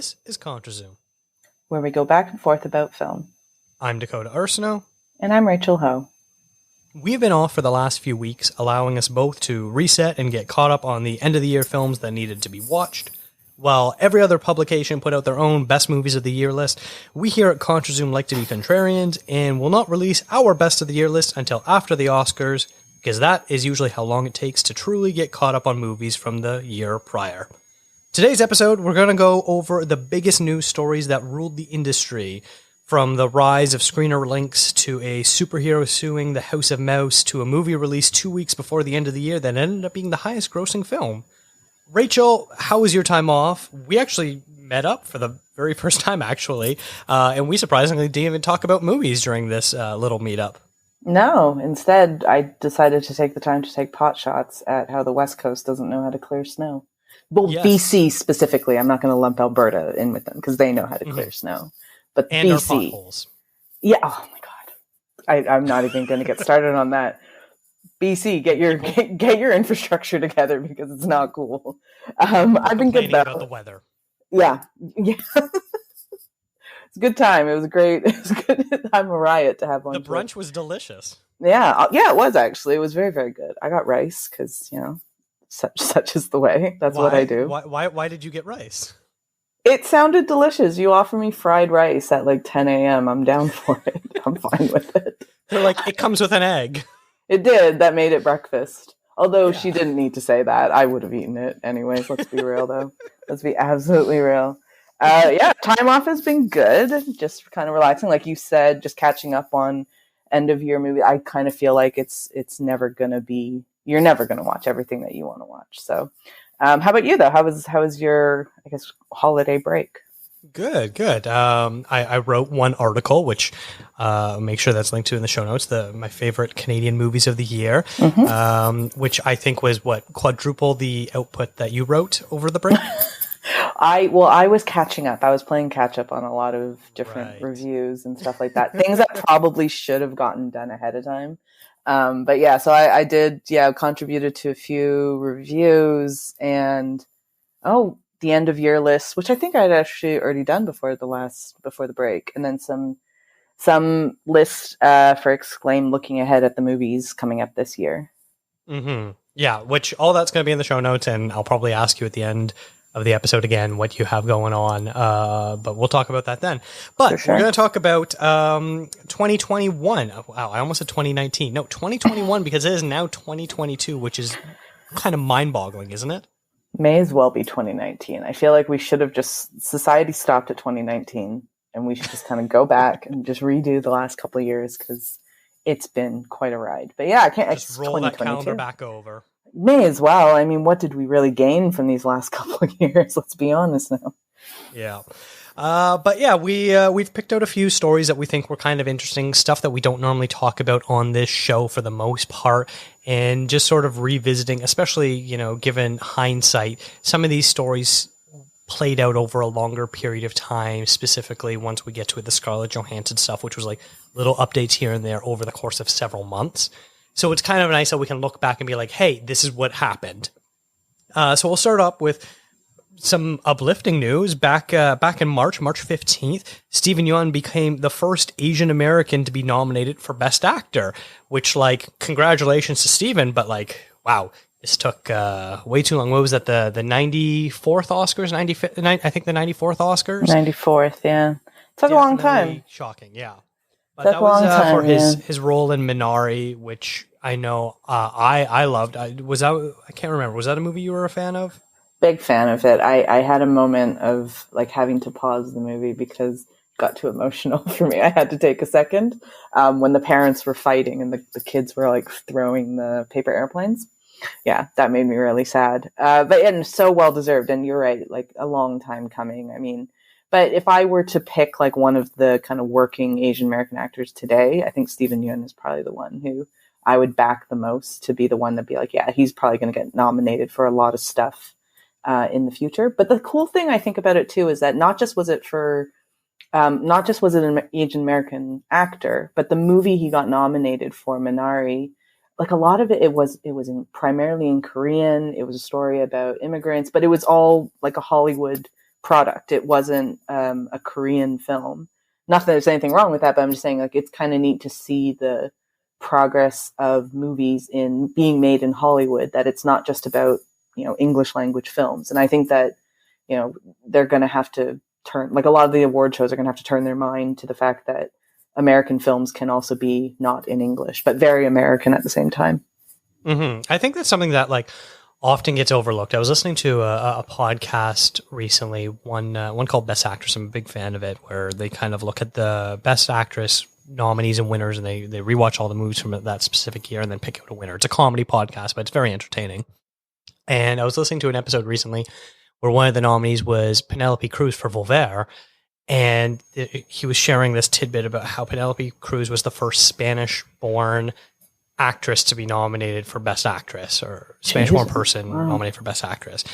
this is Contrazoom, where we go back and forth about film. I'm Dakota Ursino. And I'm Rachel Ho. We've been off for the last few weeks, allowing us both to reset and get caught up on the end-of-the-year films that needed to be watched. While every other publication put out their own best movies of the year list, we here at Contrazoom like to be contrarians and will not release our best of the year list until after the Oscars, because that is usually how long it takes to truly get caught up on movies from the year prior. Today's episode, we're going to go over the biggest news stories that ruled the industry, from the rise of screener links to a superhero suing the House of Mouse to a movie released 2 weeks before the end of the year that ended up being the highest grossing film. Rachel, how was your time off? We actually met up for the very first time, actually, and we surprisingly didn't even talk about movies during this little meetup. No, instead, I decided to take the time to take pot shots at how the West Coast doesn't know how to clear snow. Well, yes. BC specifically. I'm not going to lump Alberta in with them because they know how to clear snow. But and BC, our potholes. Yeah. Oh my God. I'm not even going to get started on that. BC, get your infrastructure together because it's not cool. I've been good though. About the weather. Yeah. It's a good time. It was great. It was a good time, a riot to have one. The brunch was delicious. Yeah, it was actually. It was very, very good. I got rice because such is the way. That's what I do. Why did you get rice? It sounded delicious. You offer me fried rice at like 10 a.m. I'm down for it. I'm fine with it. They're like, it comes with an egg. It did. That made it breakfast. Although she didn't need to say that. I would have eaten it anyways. Let's be real, though. Let's be absolutely real. Time off has been good. Just kind of relaxing. Like you said, just catching up on end of year movie. I kind of feel like it's never going to be, you're never going to watch everything that you want to watch. So how about you, though? How was your, I guess, holiday break? Good. I wrote one article, which make sure that's linked to in the show notes, my favorite Canadian movies of the year, which I think was quadruple the output that you wrote over the break. I was catching up. I was playing catch up on a lot of different reviews and stuff like that. Things that probably should have gotten done ahead of time. But yeah, so I did, contributed to a few reviews and, the end of year list, which I think I'd actually already done before the break. And then some lists, for Exclaim looking ahead at the movies coming up this year. Mm-hmm. Yeah. Which all that's going to be in the show notes. And I'll probably ask you at the end of the episode again, what you have going on. But we'll talk about that then. But we're going to talk about 2021. Oh, wow, I almost said 2019. No, 2021, because it is now 2022, which is kind of mind-boggling, isn't it? May as well be 2019. I feel like we should have society stopped at 2019, and we should just kind of go back and just redo the last couple of years, because it's been quite a ride. But yeah, I can't just roll that calendar back over. May as well. I mean, what did we really gain from these last couple of years? Let's be honest now. Yeah. But yeah, we've picked out a few stories that we think were kind of interesting, stuff that we don't normally talk about on this show for the most part, and just sort of revisiting, especially, given hindsight, some of these stories played out over a longer period of time, specifically once we get to the Scarlett Johansson stuff, which was like little updates here and there over the course of several months. So it's kind of nice that we can look back and be like, hey, this is what happened. So we'll start up with some uplifting news. Back in March 15th, Steven Yuan became the first Asian American to be nominated for Best Actor, which, congratulations to Steven, but wow, this took way too long. What was that, the 94th Oscars? 95th, I think the 94th Oscars? 94th, yeah. Took a long time. Shocking, yeah. But that was for his role in Minari, which I know I loved. I can't remember. Was that a movie you were a fan of? Big fan of it. I had a moment of having to pause the movie because it got too emotional for me. I had to take a second when the parents were fighting and the kids were throwing the paper airplanes. Yeah, that made me really sad. But so well deserved. And you're right, a long time coming. I mean, but if I were to pick one of the kind of working Asian American actors today, I think Steven Yeun is probably the one who I would back the most to be the one that'd be he's probably going to get nominated for a lot of stuff in the future. But the cool thing I think about it too is that not just was it an Asian American actor, but the movie he got nominated for, Minari, a lot of it was primarily in Korean. It was a story about immigrants, but it was all a Hollywood product. It wasn't a Korean film. Not that there's anything wrong with that, but I'm just saying, like, it's kind of neat to see the progress of movies in being made in Hollywood, that it's not just about, English language films. And I think that, they're going to have to turn, like, a lot of the award shows are going to have to turn their mind to the fact that American films can also be not in English, but very American at the same time. Mm-hmm. I think that's something that, like, often gets overlooked. I was listening to a podcast recently, one called Best Actress. I'm a big fan of it, where they kind of look at the Best Actress nominees and winners, and they rewatch all the movies from that specific year and then pick out a winner. It's a comedy podcast, but it's very entertaining. And I was listening to an episode recently where one of the nominees was Penelope Cruz for Voltaire, and he was sharing this tidbit about how Penelope Cruz was the first Spanish-born actress to be nominated for Best Actress, or Spanish-born person nominated for Best Actress.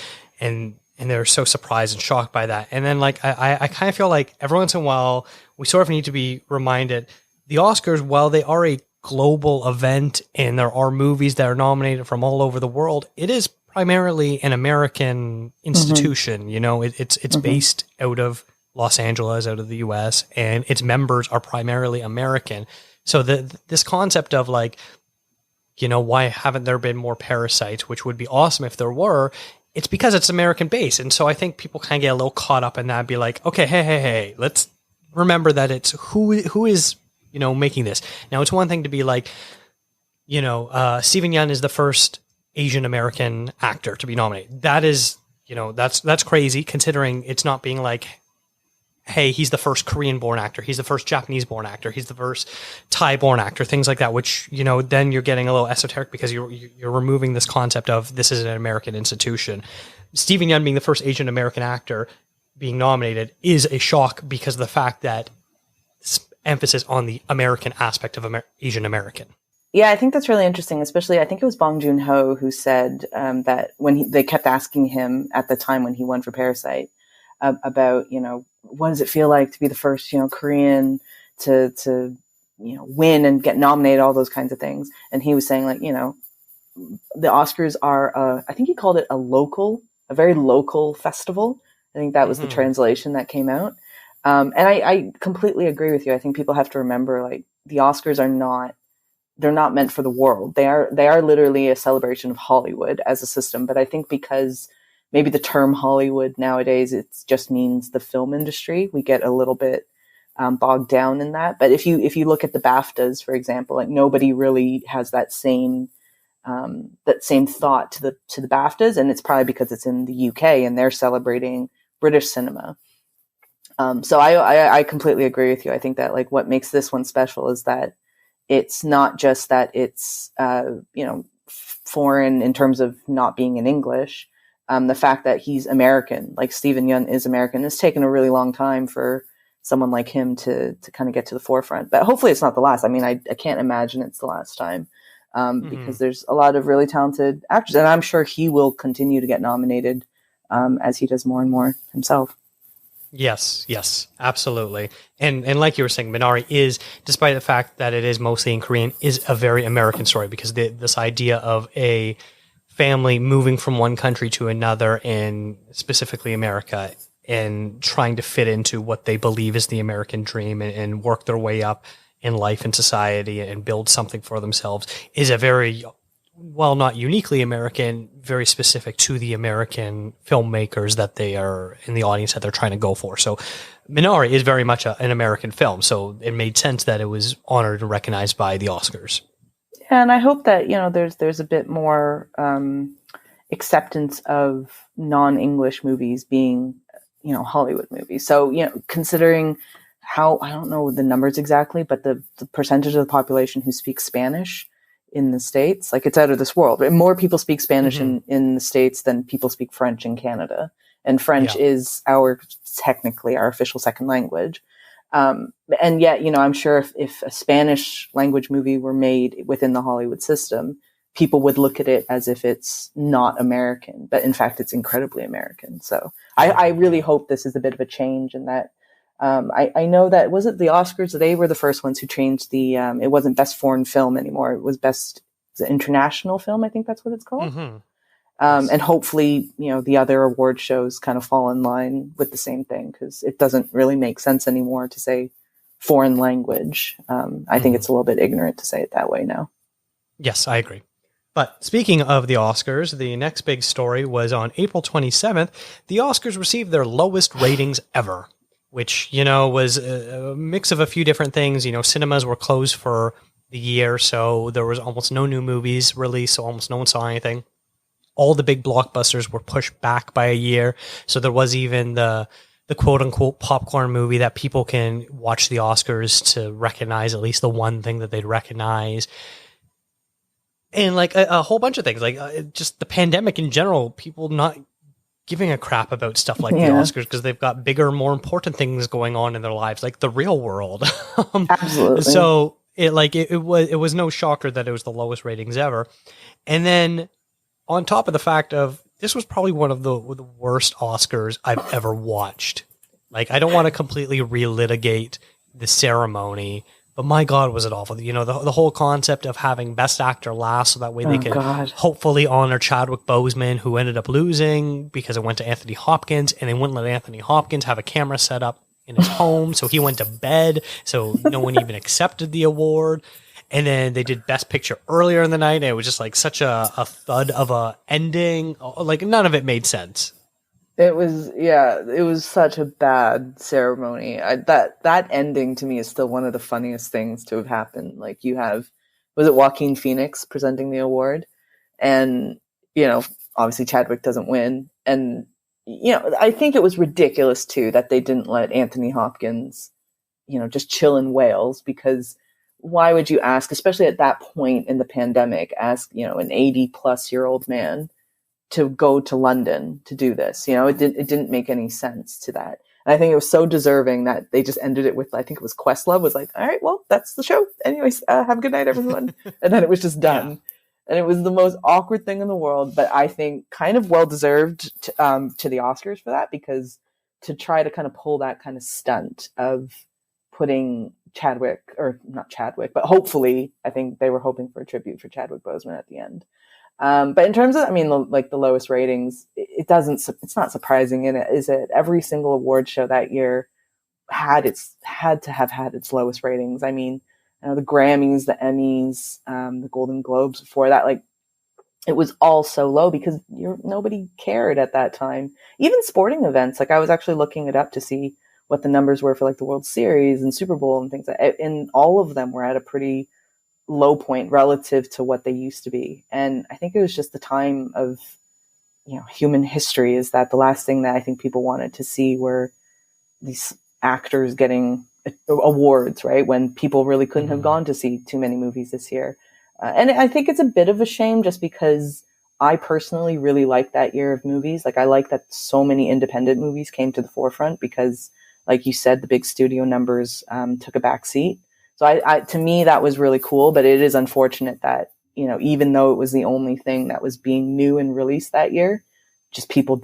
And they're so surprised and shocked by that. And then, like, I kind of feel like every once in a while, we sort of need to be reminded, the Oscars, while they are a global event and there are movies that are nominated from all over the world, it is primarily an American institution. It's based out of Los Angeles, out of the US, and its members are primarily American. So this concept of, like, why haven't there been more Parasites, which would be awesome if there were, it's because it's American based. And so I think people kind of get a little caught up in that and be like, okay, hey, let's remember that it's who is, making this. Now, it's one thing to be like, Steven Yeun is the first Asian American actor to be nominated. That is, that's crazy, considering it's not being like, hey, he's the first Korean-born actor, he's the first Japanese-born actor, he's the first Thai-born actor, things like that, which, then you're getting a little esoteric because you're removing this concept of this is an American institution. Steven Yeun being the first Asian American actor being nominated is a shock because of the fact that emphasis on the American aspect of Asian American. Yeah, I think that's really interesting, especially I think it was Bong Joon-ho who said that when they kept asking him at the time when he won for Parasite about, what does it feel like to be the first, Korean to win and get nominated, all those kinds of things. And he was saying, like, the Oscars are, I think he called it a very local festival. I think that was the translation that came out. And I completely agree with you. I think people have to remember, like, the Oscars they're not meant for the world. They are literally a celebration of Hollywood as a system. But I think because maybe the term Hollywood nowadays, it just means the film industry, we get a little bit bogged down in that. But if you look at the BAFTAs, for example, like, nobody really has that same thought to the BAFTAs, and it's probably because it's in the UK and they're celebrating British cinema. So I completely agree with you. I think that, like, what makes this one special is that it's not just that it's, foreign in terms of not being in English. The fact that he's American, like Steven Yeun is American, it's taken a really long time for someone like him to kind of get to the forefront. But hopefully it's not the last. I mean, I can't imagine it's the last time because there's a lot of really talented actors, and I'm sure he will continue to get nominated as he does more and more himself. Yes, absolutely. And like you were saying, Minari is, despite the fact that it is mostly in Korean, is a very American story, because this idea of a family moving from one country to another, and specifically America, and trying to fit into what they believe is the American dream and work their way up in life and society and build something for themselves is a very, well, not uniquely American, very specific to the American filmmakers that they are in the audience that they're trying to go for. So Minari is very much an American film. So it made sense that it was honored and recognized by the Oscars. Yeah, and I hope that, there's a bit more acceptance of non-English movies being, Hollywood movies. So, considering how, I don't know the numbers exactly, but the percentage of the population who speaks Spanish in the States, like, it's out of this world. More people speak Spanish in the States than people speak French in Canada. And French is technically our official second language. And yet, I'm sure if a Spanish language movie were made within the Hollywood system, people would look at it as if it's not American, but in fact, it's incredibly American. So I really hope this is a bit of a change in that. I know that, was it the Oscars? They were the first ones who changed it wasn't best foreign film anymore. It was best international film. I think that's what it's called. And hopefully, the other award shows kind of fall in line with the same thing, because it doesn't really make sense anymore to say foreign language. I think it's a little bit ignorant to say it that way now. Yes, I agree. But speaking of the Oscars, the next big story was on April 27th. The Oscars received their lowest ratings ever, which, was a mix of a few different things. Cinemas were closed for the year, so there was almost no new movies released, so almost no one saw anything. All the big blockbusters were pushed back by a year, so there was even the quote-unquote popcorn movie that people can watch the Oscars to recognize at least the one thing that they'd recognize. And like a whole bunch of things, like just the pandemic in general, people not giving a crap about stuff like the Oscars because they've got bigger, more important things going on in their lives, like the real world. Absolutely. So it was no shocker that it was the lowest ratings ever. And then on top of the fact of this was probably one of the worst Oscars I've ever watched. Like, I don't want to completely relitigate the ceremony, but my God, was it awful. The whole concept of having Best Actor last so that way they could hopefully honor Chadwick Boseman, who ended up losing because it went to Anthony Hopkins, and they wouldn't let Anthony Hopkins have a camera set up in his home, so he went to bed, so no one even accepted the award. And then they did Best Picture earlier in the night, and it was just like such a thud of a ending. Like, none of it made sense. It was such a bad ceremony. That ending to me is still one of the funniest things to have happened. Like, was it Joaquin Phoenix presenting the award? And, obviously Chadwick doesn't win. And, I think it was ridiculous too that they didn't let Anthony Hopkins, just chill in Wales, because why would you ask, especially at that point in the pandemic, an 80-plus-year-old man to go to London to do this? It didn't make any sense to that. And I think it was so deserving that they just ended it with, I think it was Questlove was like, all right, well, that's the show. Anyways, have a good night, everyone. And then it was just done. Yeah. And it was the most awkward thing in the world, but I think kind of well-deserved to the Oscars for that, because to try to kind of pull that kind of stunt of putting Chadwick, or not Chadwick, but hopefully, I think they were hoping for a tribute for Chadwick Boseman at the end. But in terms of, the lowest ratings, it's not surprising, is it? Every single award show that year had to have had its lowest ratings. The Grammys, the Emmys, the Golden Globes before that, it was all so low because nobody cared at that time. Even sporting events, I was actually looking it up to see what the numbers were for the World Series and Super Bowl and things like that. And all of them were at a pretty low point relative to what they used to be. And I think it was just the time of, human history, is that the last thing that I think people wanted to see were these actors getting awards, right? When people really couldn't have gone to see too many movies this year. And I think it's a bit of a shame, just because I personally really like that year of movies. I like that so many independent movies came to the forefront because, like you said, the big studio numbers took a back seat. So to me, that was really cool, but it is unfortunate that, even though it was the only thing that was being new and released that year, just people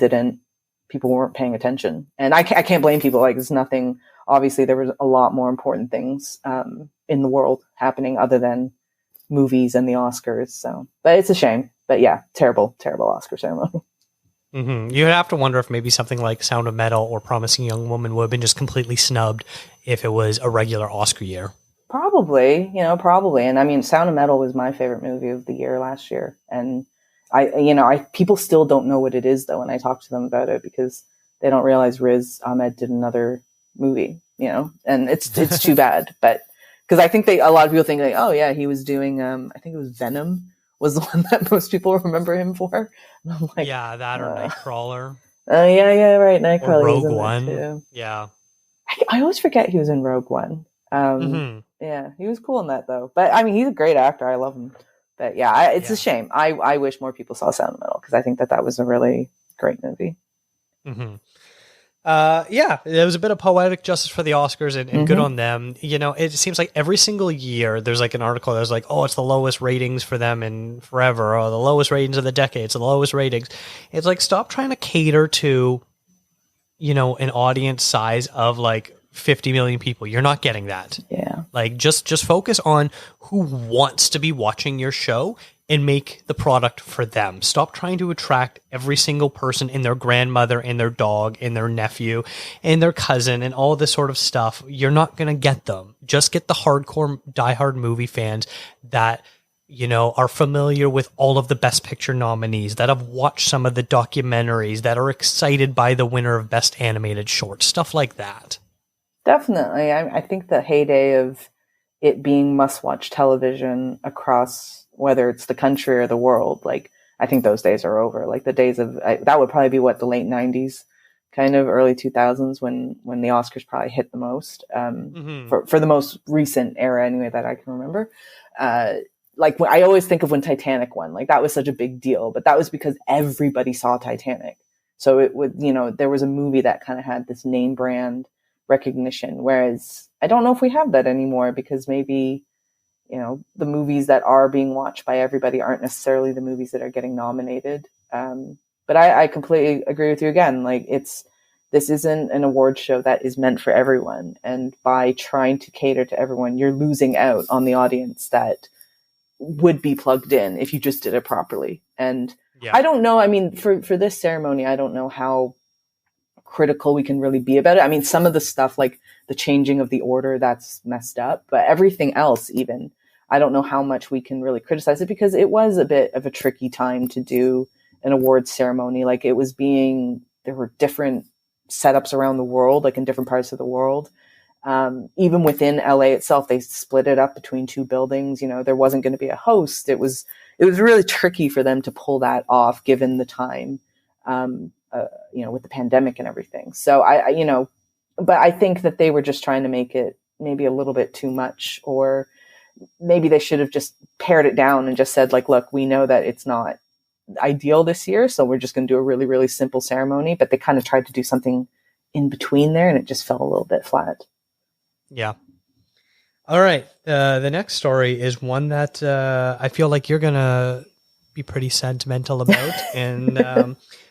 weren't paying attention. And I can't blame people. There's nothing, obviously there was a lot more important things in the world happening other than movies and the Oscars. So, but it's a shame. But yeah, terrible, terrible Oscar ceremony. Mm-hmm. You'd have to wonder if maybe something like Sound of Metal or Promising Young Woman would have been just completely snubbed if it was a regular Oscar year. Probably. And Sound of Metal was my favorite movie of the year last year. And people still don't know what it is though when I talk to them about it, because they don't realize Riz Ahmed did another movie, and it's too bad. But because I think a lot of people think oh yeah, he was doing, I think it was Venom was the one that most people remember him for. And I'm like, yeah, that or Nightcrawler. Yeah, right. Nightcrawler. Or Rogue One. Too. Yeah. I always forget he was in Rogue One. Yeah, he was cool in that though. But he's a great actor. I love him. But yeah, it's a shame. I wish more people saw Sound of Metal, because I think that was a really great movie. Mm-hmm. Yeah, there was a bit of poetic justice for the Oscars, and good on them. It seems like every single year there's an article that's it's the lowest ratings for them in forever, or the lowest ratings of the decade, it's the lowest ratings. It's stop trying to cater to, an audience size of 50 million people. You're not getting that. Yeah. Just focus on who wants to be watching your show and make the product for them. Stop trying to attract every single person and their grandmother and their dog and their nephew and their cousin and all this sort of stuff. You're not going to get them. Just get the hardcore, diehard movie fans that, you know, are familiar with all of the Best Picture nominees, that have watched some of the documentaries, that are excited by the winner of Best Animated Short, stuff like that. Definitely. I think the heyday of it being must-watch television across, whether it's the country or the world, like, I think those days are over. Like, the days of, that would probably be what, the late 90s, kind of early 2000s, when the Oscars probably hit the most, for the most recent era anyway that I can remember. Like, I always think of when Titanic won, like, that was such a big deal, but that was because everybody saw Titanic. So it would, you know, there was a movie that kind of had this name brand recognition, whereas I don't know if we have that anymore, because maybe, you know, the movies that are being watched by everybody aren't necessarily the movies that are getting nominated. But I completely agree with you again. Like, this isn't an award show that is meant for everyone. And by trying to cater to everyone, you're losing out on the audience that would be plugged in if you just did it properly. And I don't know. I mean, for this ceremony, I don't know how critical we can really be about it. I mean, some of the stuff, like the changing of the order, that's messed up, but everything else, even, I don't know how much we can really criticize it, because it was a bit of a tricky time to do an awards ceremony. Like, there were different setups around the world, like in different parts of the world. Even within LA itself, they split it up between two buildings. You know, there wasn't going to be a host. It was really tricky for them to pull that off, given the time, you know, with the pandemic and everything. So you know, but I think that they were just trying to make it maybe a little bit too much, or maybe they should have just pared it down and just said, like, look, we know that it's not ideal this year, so we're just going to do a really, really simple ceremony. But they kind of tried to do something in between there, and it just fell a little bit flat. Yeah. All right. The next story is one that I feel like you're going to be pretty sentimental about. And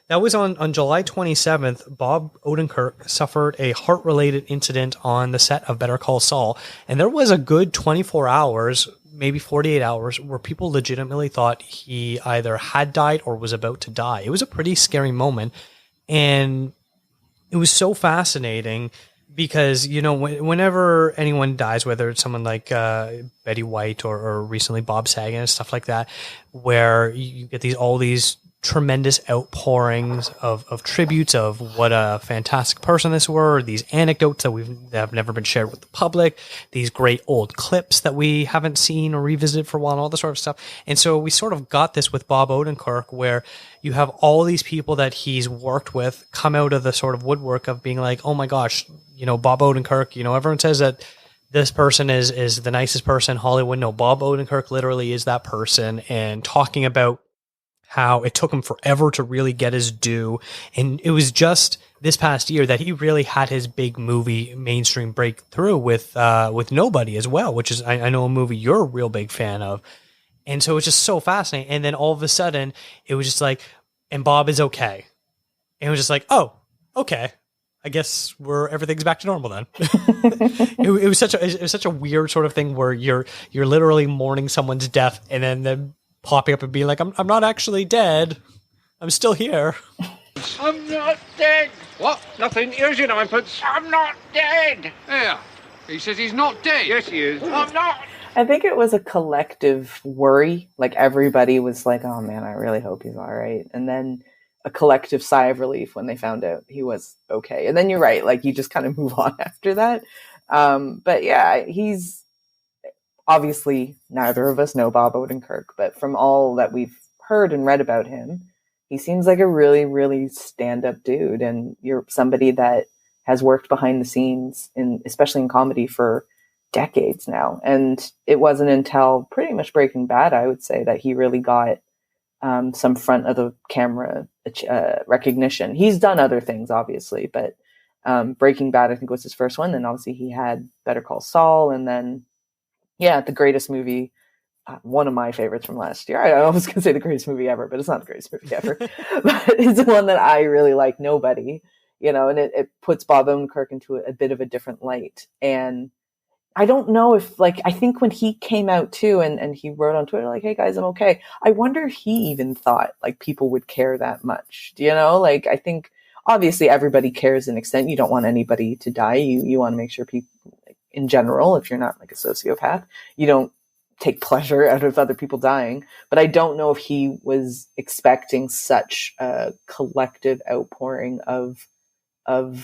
that was on July 27th. Bob Odenkirk suffered a heart-related incident on the set of Better Call Saul. And there was a good 24 hours, maybe 48 hours, where people legitimately thought he either had died or was about to die. It was a pretty scary moment. And it was so fascinating, because, you know, whenever anyone dies, whether it's someone like Betty White or recently Bob Saget and stuff like that, where you get all these tremendous outpourings of tributes of what a fantastic person this were, these anecdotes that have never been shared with the public, these great old clips that we haven't seen or revisited for a while, and all this sort of stuff. And so we sort of got this with Bob Odenkirk, where you have all these people that he's worked with come out of the sort of woodwork of being like, oh my gosh, you know, Bob Odenkirk, you know, everyone says that this person is the nicest person in Hollywood. No, Bob Odenkirk literally is that person, and talking about how it took him forever to really get his due. And it was just this past year that he really had his big movie mainstream breakthrough with Nobody as well, which is, I know, a movie you're a real big fan of. And so it's just so fascinating. And then all of a sudden it was just like, and Bob is okay. And it was just like, oh, okay. I guess everything's back to normal then. it was such a weird sort of thing where you're literally mourning someone's death, and then popping up and being like, I'm not actually dead. I'm still here. I'm not dead. What? Nothing. Here's your ninepence. I'm not dead. Yeah. He says he's not dead. Yes, he is. I'm not. I think it was a collective worry. Like, everybody was like, oh man, I really hope he's all right. And then a collective sigh of relief when they found out he was okay. And then you're right. Like, you just kind of move on after that. But yeah, he's obviously, neither of us know Bob Odenkirk, but from all that we've heard and read about him, he seems like a really, really stand-up dude. And you're somebody that has worked behind the scenes, especially in comedy, for decades now. And it wasn't until pretty much Breaking Bad, I would say, that he really got some front of the camera recognition. He's done other things, obviously, but Breaking Bad, I think, was his first one. Then obviously he had Better Call Saul, and then, yeah, the greatest movie, one of my favorites from last year. I was going to say the greatest movie ever, but it's not the greatest movie ever. But it's the one that I really like, Nobody, you know, and it puts Bob Odenkirk into a bit of a different light. And I don't know if, like, I think when he came out too and he wrote on Twitter, like, hey guys, I'm okay. I wonder if he even thought like people would care that much. Do you know? Like, I think obviously everybody cares to an extent. You don't want anybody to die. You want to make sure people, like, in general, if you're not like a sociopath, you don't take pleasure out of other people dying. But I don't know if he was expecting such a collective outpouring of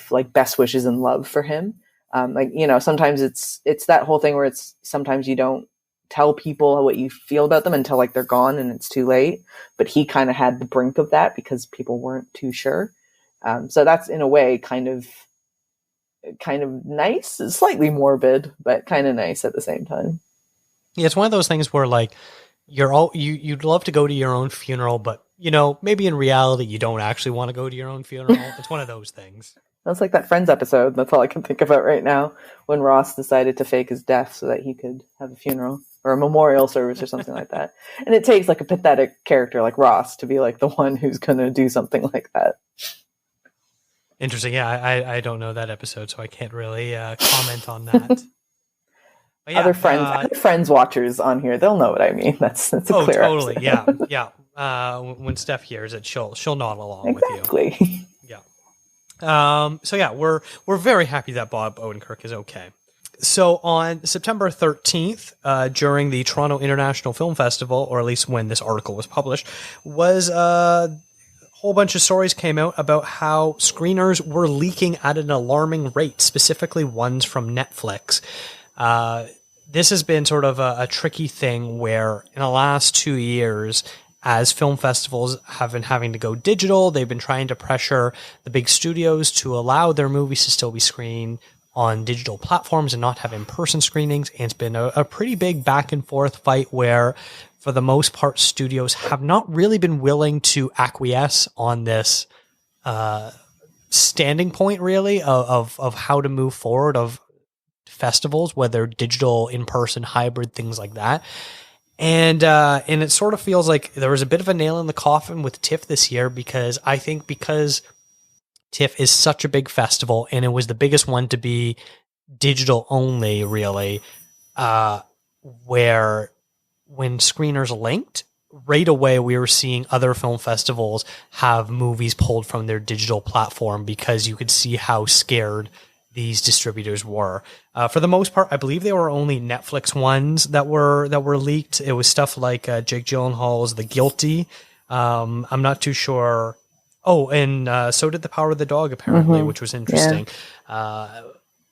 like best wishes and love for him. Like, you know, sometimes it's that whole thing where it's sometimes you don't tell people what you feel about them until like they're gone and it's too late. But he kind of had the brink of that because people weren't too sure. So that's in a way kind of nice, slightly morbid, but kind of nice at the same time. Yeah, it's one of those things where like you'd love to go to your own funeral, but you know, maybe in reality you don't actually want to go to your own funeral. It's one of those things. That's like that Friends episode. That's all I can think about right now, when Ross decided to fake his death so that he could have a funeral or a memorial service or something like that. And it takes like a pathetic character like Ross to be like the one who's going to do something like that. Interesting. Yeah, I don't know that episode, so I can't really comment on that. But yeah, other friends watchers on here, they'll know what I mean. That's a clear totally. episode. Yeah. When Steph hears it, she'll nod along exactly. with you. Yeah. So yeah, we're very happy that Bob Odenkirk is okay. So on September 13th, during the Toronto International Film Festival, or at least when this article was published, was a whole bunch of stories came out about how screeners were leaking at an alarming rate, specifically ones from Netflix. This has been sort of a tricky thing where in the last 2 years, as film festivals have been having to go digital, they've been trying to pressure the big studios to allow their movies to still be screened on digital platforms and not have in-person screenings. And it's been a pretty big back and forth fight where, for the most part, studios have not really been willing to acquiesce on this standing point, really, of how to move forward of festivals, whether digital, in-person, hybrid, things like that. And it sort of feels like there was a bit of a nail in the coffin with TIFF this year, because I think because TIFF is such a big festival and it was the biggest one to be digital only, really, where when screeners linked, right away we were seeing other film festivals have movies pulled from their digital platform because you could see how scared these distributors were. For the most part, I believe they were only Netflix ones that were leaked. It was stuff like Jake Gyllenhaal's The Guilty. I'm not too sure. Oh, and so did The Power of the Dog, apparently, which was interesting. Yeah.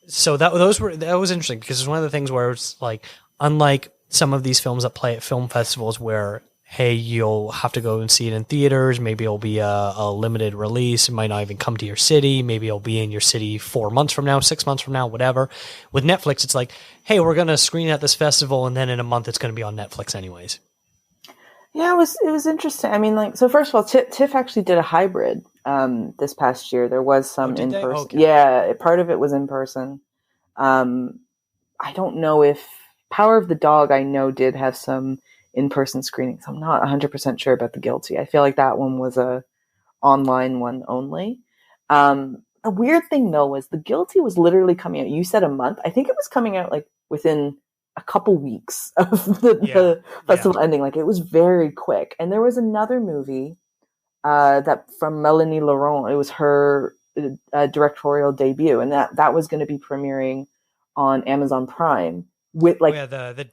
So that was interesting because it's one of the things where it's like, unlike some of these films that play at film festivals where, hey, you'll have to go and see it in theaters. Maybe it'll be a limited release. It might not even come to your city. Maybe it'll be in your city 4 months from now, 6 months from now, whatever. With Netflix, it's like, hey, we're going to screen at this festival, and then in a month it's going to be on Netflix anyways. Yeah, it was interesting. I mean, like, so first of all, TIFF actually did a hybrid this past year. There was some in person. Okay. Yeah, part of it was in person. I don't know if Power of the Dog, I know, did have some in-person screenings. I'm not 100% sure about The Guilty. I feel like that one was a online one only. The weird thing though was The Guilty was literally coming out. You said a month. I think it was coming out like within a couple weeks of the festival ending. Like, it was very quick. And there was another movie that from Melanie Laurent. It was her directorial debut, and that was going to be premiering on Amazon Prime with like the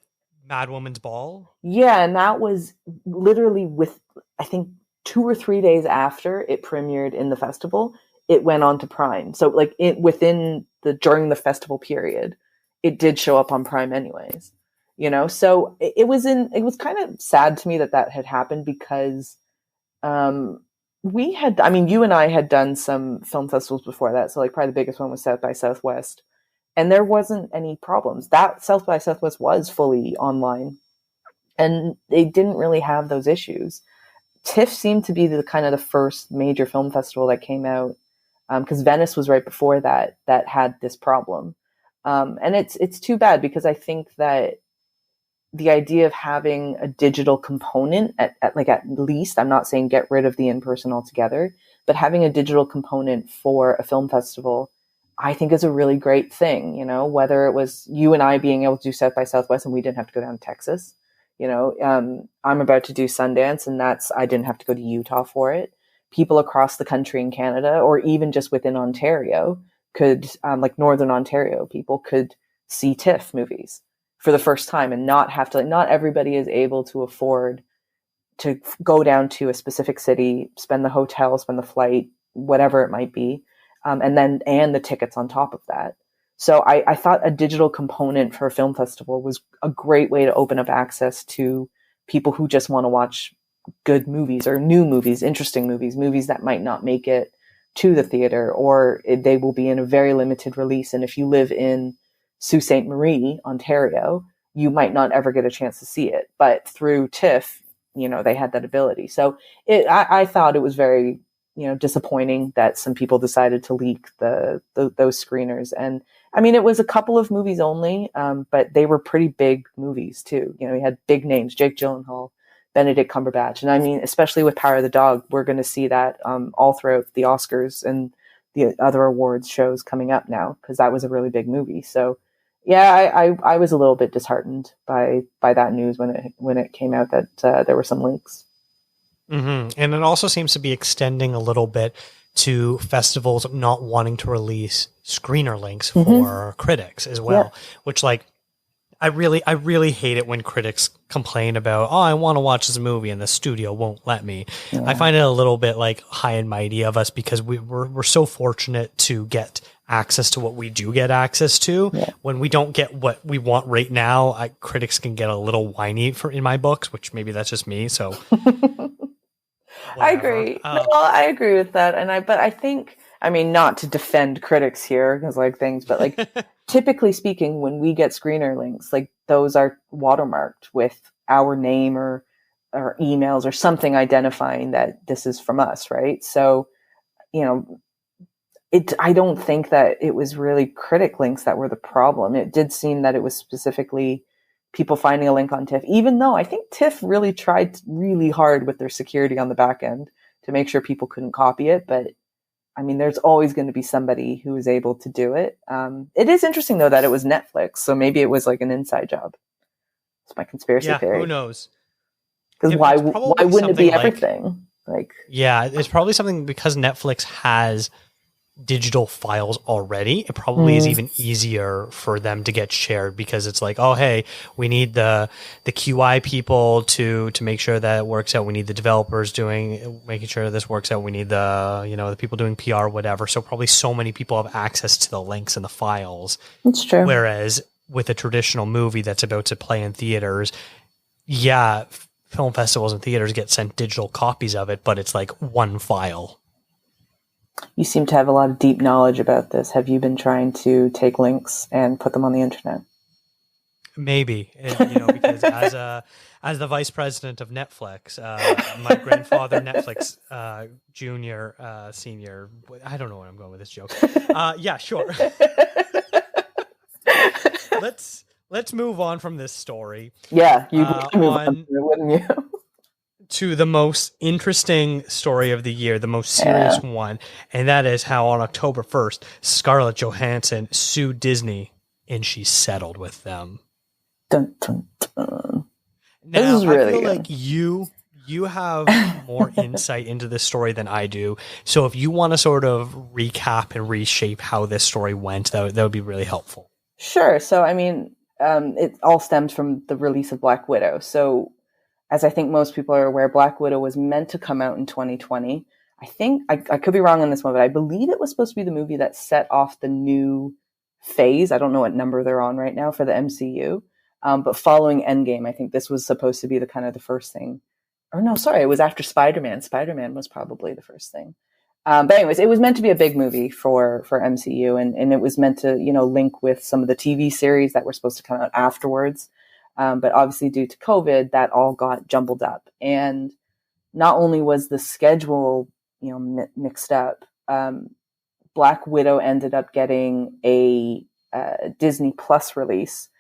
Mad Woman's Ball. Yeah, and that was literally with, I think, 2 or 3 days after it premiered in the festival, it went on to Prime. So like during the festival period, it did show up on Prime anyways. You know, so it was kind of sad to me that had happened because you and I had done some film festivals before that. So like probably the biggest one was South by Southwest. And there wasn't any problems. That South by Southwest was fully online, and they didn't really have those issues. TIFF seemed to be the kind of the first major film festival that came out, because Venice was right before that had this problem. And it's too bad, because I think that the idea of having a digital component at least, I'm not saying get rid of the in-person altogether, but having a digital component for a film festival I think is a really great thing, you know, whether it was you and I being able to do South by Southwest and we didn't have to go down to Texas, you know, I'm about to do Sundance and I didn't have to go to Utah for it. People across the country in Canada, or even just within Ontario could, like Northern Ontario people could see TIFF movies for the first time and not have to, like, not everybody is able to afford to go down to a specific city, spend the hotel, spend the flight, whatever it might be. And the tickets on top of that. So I thought a digital component for a film festival was a great way to open up access to people who just want to watch good movies or new movies, interesting movies that might not make it to the theater, or they will be in a very limited release. And if you live in Sault Ste. Marie, Ontario, you might not ever get a chance to see it. But through TIFF, you know, they had that ability. So I thought it was very, you know, disappointing that some people decided to leak those screeners. And I mean, it was a couple of movies only, but they were pretty big movies too. You know, we had big names, Jake Gyllenhaal, Benedict Cumberbatch. And I mean, especially with Power of the Dog, we're going to see that all throughout the Oscars and the other awards shows coming up now, because that was a really big movie. So yeah, I was a little bit disheartened by that news when it came out that there were some leaks. Mm-hmm. And it also seems to be extending a little bit to festivals not wanting to release screener links for critics as well, which, like, I really hate it when critics complain about, oh, I want to watch this movie and the studio won't let me. Yeah. I find it a little bit like high and mighty of us, because we're so fortunate to get access to what we do get access to. Yeah. When we don't get what we want right now, critics can get a little whiny in my books, which maybe that's just me. So I agree. I agree with that. But I think, I mean, not to defend critics here, because like things, but like typically speaking, when we get screener links, like those are watermarked with our name or emails or something identifying that this is from us, right? So, you know, I don't think that it was really critic links that were the problem. It did seem that it was specifically people finding a link on TIFF, even though I think TIFF really tried really hard with their security on the back end to make sure people couldn't copy it. But I mean, there's always going to be somebody who is able to do it. It is interesting though that it was Netflix, so maybe it was like an inside job. It's my conspiracy theory. Who knows? Because why wouldn't it be everything? Yeah, it's probably something because Netflix has digital files already. It probably is even easier for them to get shared, because it's like, oh, hey, we need the QI people to make sure that it works out. We need the developers making sure that this works out. We need the people doing PR, whatever. So probably so many people have access to the links and the files. That's true. Whereas with a traditional movie that's about to play in theaters, yeah, film festivals and theaters get sent digital copies of it, but it's like one file. You seem to have a lot of deep knowledge about this. Have you been trying to take links and put them on the internet? Maybe, because as the vice president of Netflix, my grandfather Netflix junior, senior, I don't know what I'm going with this joke. Yeah, sure. Let's move on from this story. Yeah, you would move on, wouldn't you? To the most interesting story of the year, the most serious one, and that is how on October 1st, Scarlett Johansson sued Disney, and she settled with them. Dun, dun, dun. Now, this is really I feel good. like you have more insight into this story than I do, so if you want to sort of recap and reshape how this story went, that would be really helpful. Sure. So, I mean, it all stems from the release of Black Widow. So, as I think most people are aware, Black Widow was meant to come out in 2020. I think, I could be wrong on this one, but I believe it was supposed to be the movie that set off the new phase. I don't know what number they're on right now for the MCU. But following Endgame, I think this was supposed to be the first thing. Or no, sorry, it was after Spider-Man. Spider-Man was probably the first thing. But anyways, it was meant to be a big movie for MCU, and it was meant to, link with some of the TV series that were supposed to come out afterwards. But obviously due to COVID, that all got jumbled up. And not only was the schedule, mixed up, Black Widow ended up getting a Disney Plus release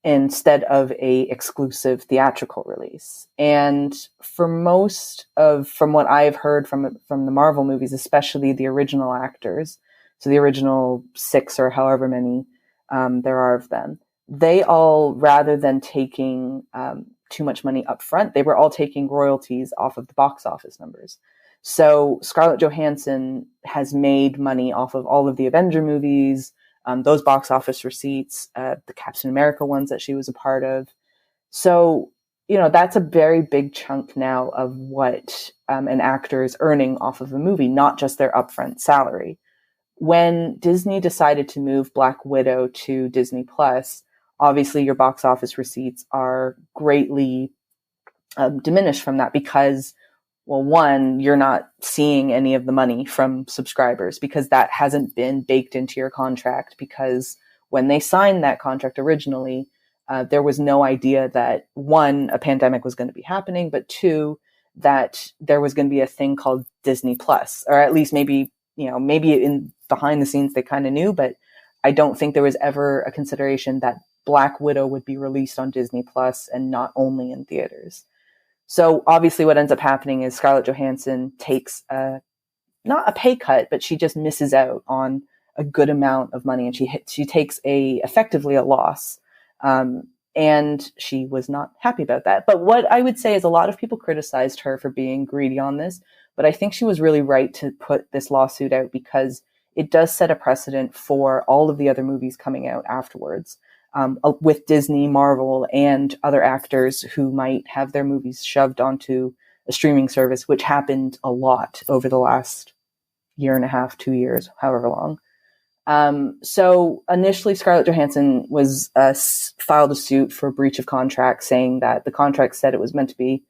instead of a exclusive theatrical release. And for from what I've heard from the Marvel movies, especially the original actors, So the original 6 or however many there are of them, they all, rather than taking too much money up front, they were all taking royalties off of the box office numbers. So Scarlett Johansson has made money off of all of the Avenger movies, those box office receipts, the Captain America ones that she was a part of. So, that's a very big chunk now of what an actor is earning off of a movie, not just their upfront salary. When Disney decided to move Black Widow to Disney Plus, obviously your box office receipts are greatly diminished from that because, well, one, you're not seeing any of the money from subscribers because that hasn't been baked into your contract, because when they signed that contract originally, there was no idea that, one, a pandemic was going to be happening, but two, that there was going to be a thing called Disney Plus, or at least maybe in behind the scenes they kind of knew, but I don't think there was ever a consideration that Black Widow would be released on Disney Plus and not only in theaters. So obviously what ends up happening is Scarlett Johansson takes not a pay cut, but she just misses out on a good amount of money, and she takes effectively a loss. And she was not happy about that. But what I would say is a lot of people criticized her for being greedy on this, but I think she was really right to put this lawsuit out because it does set a precedent for all of the other movies coming out afterwards. With Disney, Marvel, and other actors who might have their movies shoved onto a streaming service, which happened a lot over the last year and a half, 2 years, however long. So initially Scarlett Johansson was filed a suit for breach of contract, saying that the contract said it was meant to be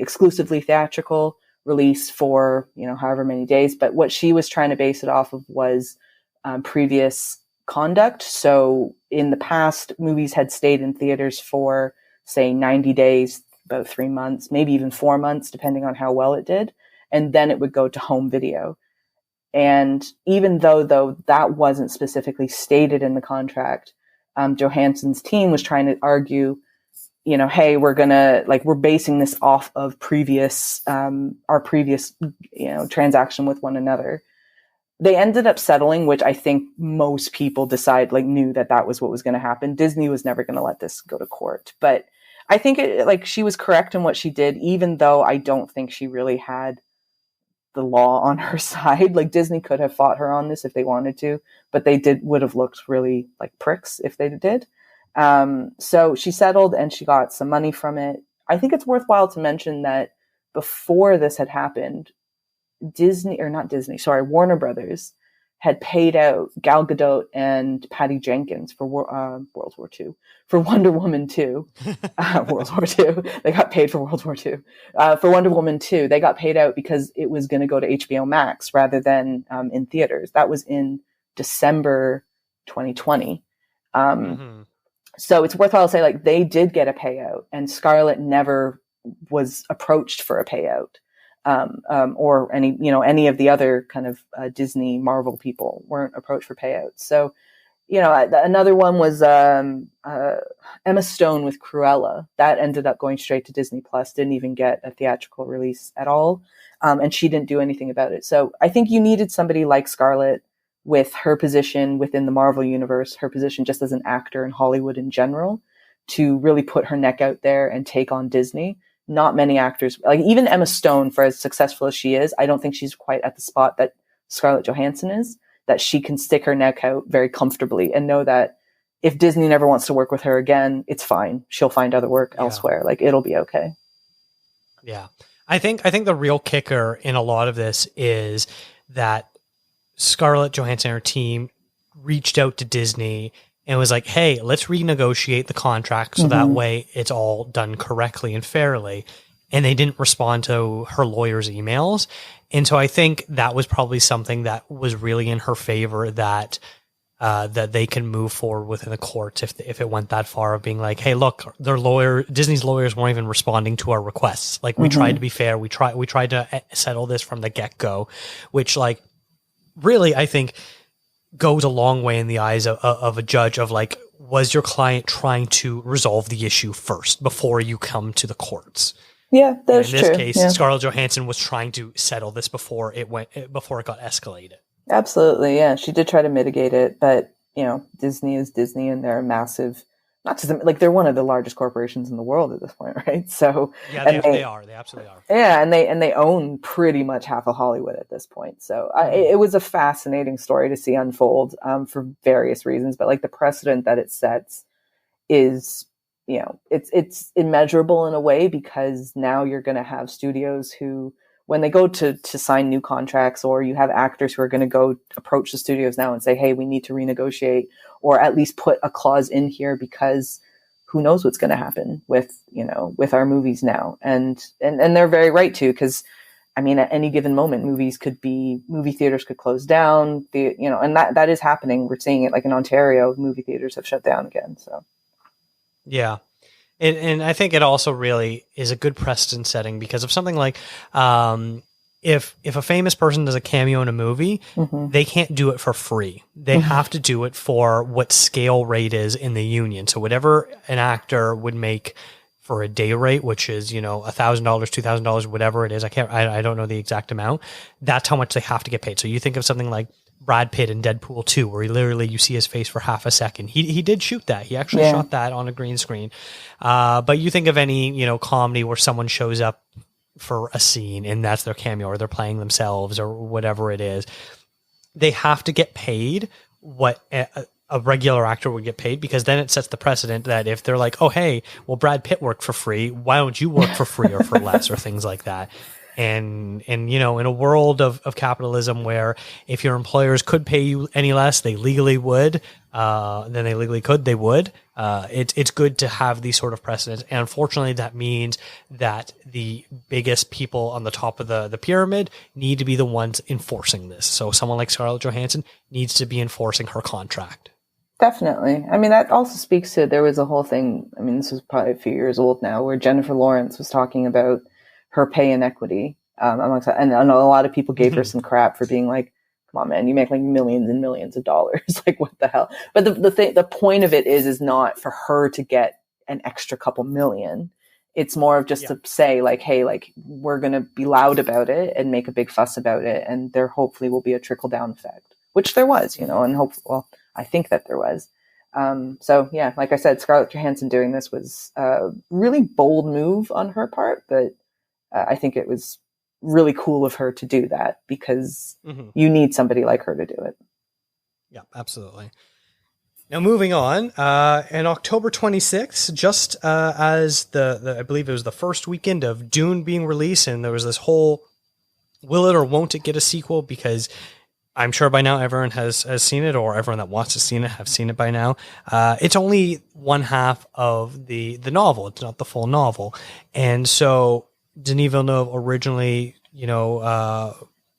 exclusively theatrical release for, however many days. But what she was trying to base it off of was previous conduct. So in the past, movies had stayed in theaters for, say, 90 days, about 3 months, maybe even 4 months, depending on how well it did. And then it would go to home video. And even though that wasn't specifically stated in the contract, Johansson's team was trying to argue, hey, we're basing this off of our previous, transaction with one another. They ended up settling, which I think most people knew that was what was going to happen. Disney was never going to let this go to court. But I think she was correct in what she did, even though I don't think she really had the law on her side. Disney could have fought her on this if they wanted to, but they would have looked really like pricks if they did. So she settled and she got some money from it. I think it's worthwhile to mention that before this had happened, Warner Brothers had paid out Gal Gadot and Patty Jenkins for World War II, for Wonder Woman 2. World War II. They got paid for World War II. For Wonder Woman 2, they got paid out because it was going to go to HBO Max rather than in theaters. That was in December 2020. So it's worthwhile to say, they did get a payout, and Scarlett never was approached for a payout. Or any of the other kind of Disney Marvel people weren't approached for payouts. So, another one was Emma Stone with Cruella. That ended up going straight to Disney Plus, didn't even get a theatrical release at all. And she didn't do anything about it. So I think you needed somebody like Scarlett with her position within the Marvel universe, her position just as an actor in Hollywood in general, to really put her neck out there and take on Disney. Not many actors, even Emma Stone, for as successful as she is, I don't think she's quite at the spot that Scarlett Johansson is, that she can stick her neck out very comfortably and know that if Disney never wants to work with her again, it's fine. She'll find other work elsewhere. It'll be okay. Yeah. I think the real kicker in a lot of this is that Scarlett Johansson and her team reached out to Disney and was like, hey, let's renegotiate the contract so that way it's all done correctly and fairly. And they didn't respond to her lawyer's emails. And so I think that was probably something that was really in her favor, that they can move forward within the courts if it went that far, of being like, hey, look, Disney's lawyers weren't even responding to our requests. We tried to be fair. We tried to settle this from the get-go, which really, I think, goes a long way in the eyes of a judge of was your client trying to resolve the issue first before you come to the courts? Yeah, that's true. In this case, Scarlett Johansson was trying to settle this before it got escalated. Absolutely, yeah. She did try to mitigate it, but Disney is Disney, and they're massive. Not just like they're one of the largest corporations in the world at this point, right? So yeah, they are. They absolutely are. Yeah, and they own pretty much half of Hollywood at this point. So it was a fascinating story to see unfold for various reasons. But like the precedent that it sets is, it's immeasurable in a way, because now you're going to have studios who, when they go to sign new contracts, or you have actors who are going to go approach the studios now and say, hey, we need to renegotiate, or at least put a clause in here, because who knows what's going to happen with our movies now. And they're very right to, because I mean, at any given moment, movie theaters could close down, and that is happening. We're seeing it, like in Ontario, movie theaters have shut down again. So. Yeah. And I think it also really is a good precedent setting, because of something like, if a famous person does a cameo in a movie, they can't do it for free. They have to do it for what scale rate is in the union. So whatever an actor would make for a day rate, which is, $1,000, $2,000, whatever it is. I don't know the exact amount. That's how much they have to get paid. So you think of something like Brad Pitt in Deadpool 2, where you see his face for half a second. He did shoot that. He actually shot that on a green screen. But you think of any, comedy where someone shows up for a scene and that's their cameo, or they're playing themselves, or whatever it is. They have to get paid what a regular actor would get paid, because then it sets the precedent that if they're like, oh, hey, well, Brad Pitt worked for free, why don't you work for free or for less, or things like that. And in a world of capitalism, where if your employers could pay you any less, they legally would, they would. It's good to have these sort of precedents. And unfortunately, that means that the biggest people on the top of the pyramid need to be the ones enforcing this. So someone like Scarlett Johansson needs to be enforcing her contract. Definitely. I mean, that also speaks to, there was a whole thing, I mean, this was probably a few years old now, where Jennifer Lawrence was talking about her pay inequity. And a lot of people gave her some crap for being like, come on, man, you make like millions and millions of dollars. Like, what the hell? But the point of it is not for her to get an extra couple million. It's more of just to say like, hey, like, we're going to be loud about it and make a big fuss about it. And there hopefully will be a trickle down effect, which there was, and I think that there was. So yeah, like I said, Scarlett Johansson doing this was a really bold move on her part, but I think it was really cool of her to do that, because you need somebody like her to do it. Yeah, absolutely. Now, moving on, on October 26th, just as I believe it was the first weekend of Dune being released, and there was this whole, will it or won't it get a sequel? Because I'm sure by now everyone has seen it, or everyone that wants to see it have seen it by now. It's only one half of the novel. It's not the full novel. And so Denis Villeneuve originally,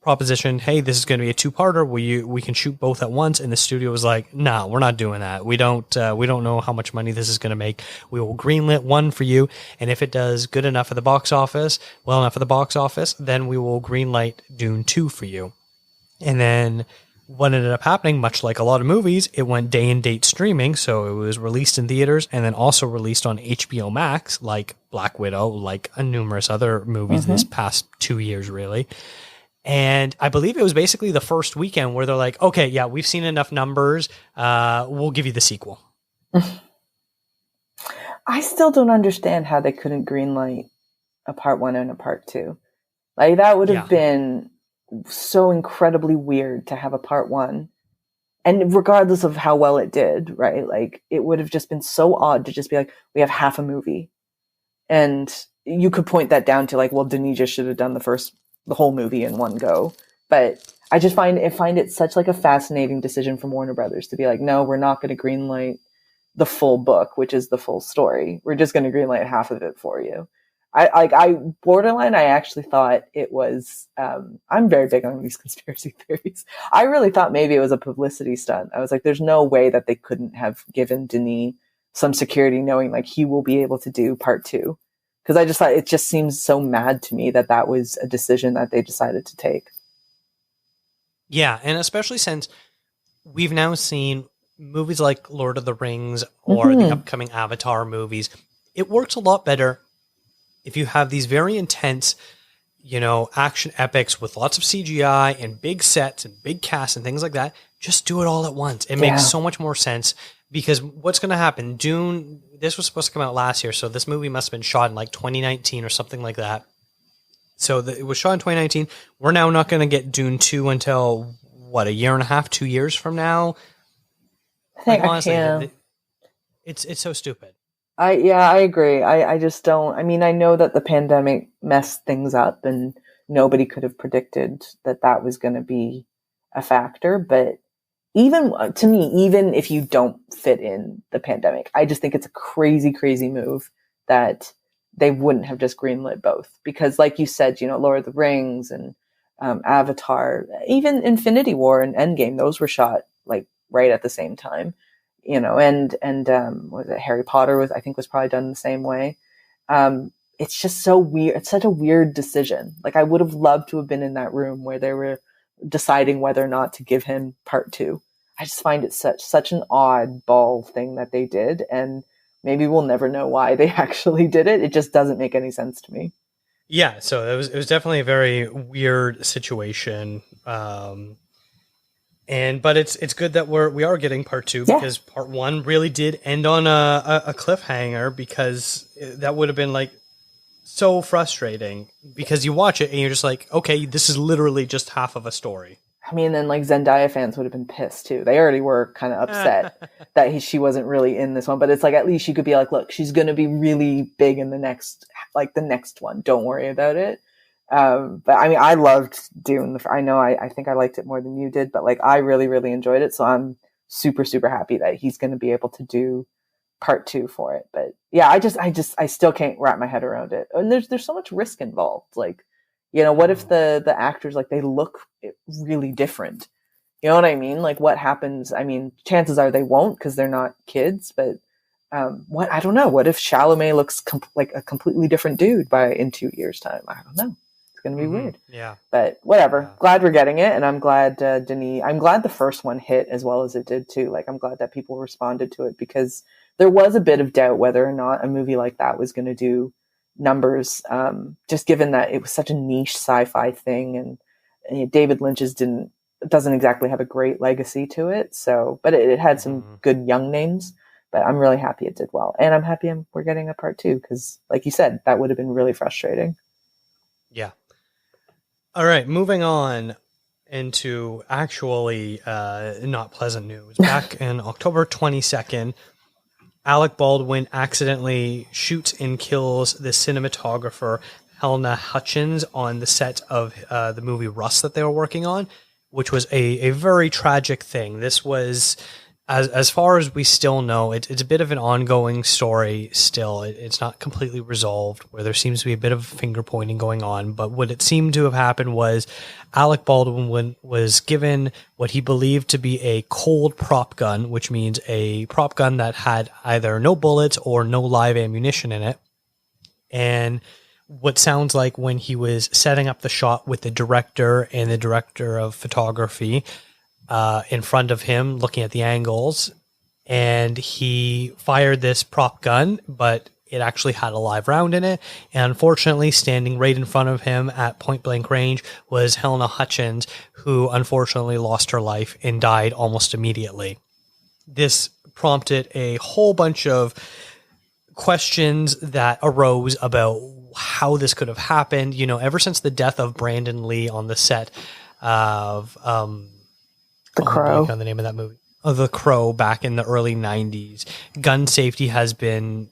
propositioned, hey, this is going to be a two-parter. We can shoot both at once. And the studio was like, no, we're not doing that. We don't know how much money this is going to make. We will greenlit one for you. And if it does good enough at the box office, well enough at the box office, then we will greenlight Dune 2 for you. And then what ended up happening, much like a lot of movies, it went day and date streaming. So it was released in theaters and then also released on HBO Max, like Black Widow, like numerous other movies this past 2 years, really. And I believe it was basically the first weekend where they're like, okay, yeah, we've seen enough numbers. We'll give you the sequel. I still don't understand how they couldn't greenlight a part 1 and a part 2. Like, that would have been so incredibly weird to have a part 1, and regardless of how well it did, right? Like, it would have just been so odd to just be like, we have half a movie, and you could point that down to like, well, Denis just should have done the whole movie in one go. But I just find it such like a fascinating decision from Warner Brothers to be like, no, we're not going to greenlight the full book, which is the full story. We're just going to greenlight half of it for you. I actually thought it was, I'm very big on these conspiracy theories. I really thought maybe it was a publicity stunt. I was like, there's no way that they couldn't have given Denis some security knowing like he will be able to do part 2. Cause I just thought it just seems so mad to me that was a decision that they decided to take. Yeah. And especially since we've now seen movies like Lord of the Rings or the upcoming Avatar movies, it works a lot better if you have these very intense, action epics with lots of CGI and big sets and big casts and things like that, just do it all at once. It makes so much more sense, because what's going to happen? Dune, this was supposed to come out last year, so this movie must have been shot in like 2019 or something like that. So it was shot in 2019. We're now not going to get Dune 2 until, a year and a half, 2 years from now? Honestly, it's so stupid. I agree. I just don't. I mean, I know that the pandemic messed things up, and nobody could have predicted that was going to be a factor. But even to me, even if you don't fit in the pandemic, I just think it's a crazy, crazy move that they wouldn't have just greenlit both. Because, like you said, Lord of the Rings and Avatar, even Infinity War and Endgame, those were shot like right at the same time. And was it Harry Potter was probably done the same way. It's just so weird. It's such a weird decision. Like, I would have loved to have been in that room where they were deciding whether or not to give him part 2. I just find it such an oddball thing that they did. And maybe we'll never know why they actually did it. It just doesn't make any sense to me. Yeah. So it was definitely a very weird situation. But it's good that we are getting part 2, because part 1 really did end on a cliffhanger, because that would have been like so frustrating, because you watch it and you're just like, okay, this is literally just half of a story. I mean, then like Zendaya fans would have been pissed too. They already were kind of upset that she wasn't really in this one, but it's like, at least you could be like, look, she's going to be really big in the next one. Don't worry about it. But I mean, I loved Dune. I think I liked it more than you did, but like, I really, really enjoyed it. So I'm super, super happy that he's going to be able to do part 2 for it. But yeah, I still can't wrap my head around it. And there's so much risk involved. Like, what if the actors, like, they look really different? You know what I mean? Like, what happens? I mean, chances are they won't, because they're not kids, but I don't know. What if Chalamet looks like a completely different dude in 2 years' time? I don't know. It's going to be weird. Yeah. But whatever. Yeah. Glad we're getting it. And I'm glad, I'm glad the first one hit as well as it did too. Like, I'm glad that people responded to it, because there was a bit of doubt whether or not a movie like that was going to do numbers, just given that it was such a niche sci-fi thing, and David Lynch's doesn't exactly have a great legacy to it. So, but it had some good young names. But I'm really happy it did well, and I'm happy we're getting a part 2, because, like you said, that would have been really frustrating. Yeah. All right, moving on into actually not pleasant news. Back in October 22nd, Alec Baldwin accidentally shoots and kills the cinematographer Helena Hutchins on the set of the movie Rust that they were working on, which was a very tragic thing. This was, as far as we still know, it's a bit of an ongoing story still. It's not completely resolved, where there seems to be a bit of finger pointing going on. But what it seemed to have happened was Alec Baldwin was given what he believed to be a cold prop gun, which means a prop gun that had either no bullets or no live ammunition in it. And what sounds like, when he was setting up the shot with the director and the director of photography in front of him, looking at the angles, and he fired this prop gun, but it actually had a live round in it. And unfortunately, standing right in front of him at point blank range was Helena Hutchins, who unfortunately lost her life and died almost immediately. This prompted a whole bunch of questions that arose about how this could have happened. Ever since the death of Brandon Lee on the set of The Crow, on the name of that movie, The Crow, back in the early 90s, gun safety has been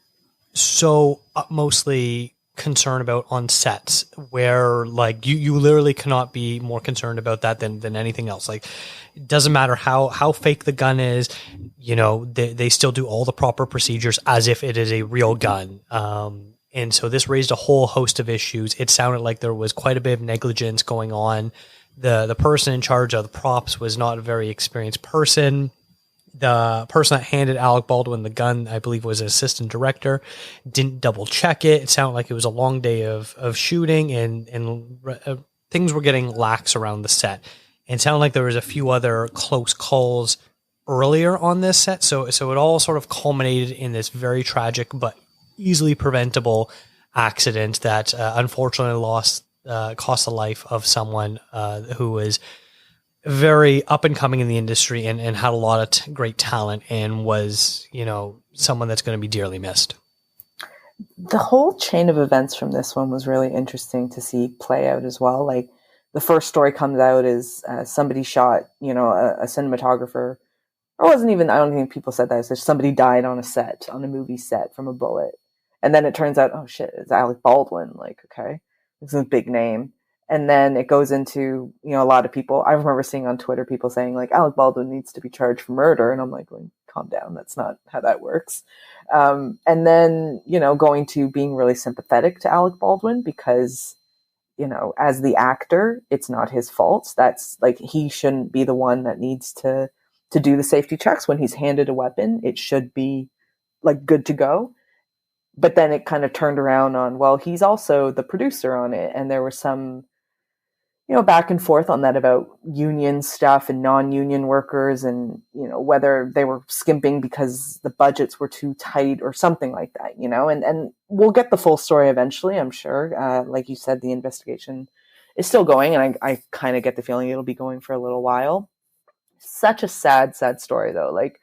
so utmostly concerned about on sets, where like you literally cannot be more concerned about that than anything else. Like, it doesn't matter how fake the gun is, they still do all the proper procedures as if it is a real gun. And so this raised a whole host of issues. It sounded like there was quite a bit of negligence going on. The person in charge of the props was not a very experienced person. The person that handed Alec Baldwin the gun, I believe, was an assistant director, didn't double check it. It sounded like it was a long day of shooting, and things were getting lax around the set. And it sounded like there was a few other close calls earlier on this set. So it all sort of culminated in this very tragic but easily preventable accident that unfortunately cost the life of someone who was very up and coming in the industry and had a lot of great talent and was, someone that's going to be dearly missed. The whole chain of events from this one was really interesting to see play out as well. Like, the first story comes out is somebody shot, a cinematographer. Or wasn't even, I don't think people said that. It's just somebody died on a movie set from a bullet. And then it turns out, oh shit, it's Alec Baldwin. Like, okay, this is a big name. And then it goes into, a lot of people. I remember seeing on Twitter people saying, like, Alec Baldwin needs to be charged for murder. And I'm like, calm down. That's not how that works. And then, going to being really sympathetic to Alec Baldwin because, as the actor, it's not his fault. That's like, he shouldn't be the one that needs to do the safety checks. When he's handed a weapon, it should be like good to go. But then it kind of turned around on, well, he's also the producer on it. And there was some, back and forth on that about union stuff and non-union workers and, whether they were skimping because the budgets were too tight or something like that, and we'll get the full story eventually, I'm sure. Like you said, the investigation is still going, and I kind of get the feeling it'll be going for a little while. Such a sad story though. Like,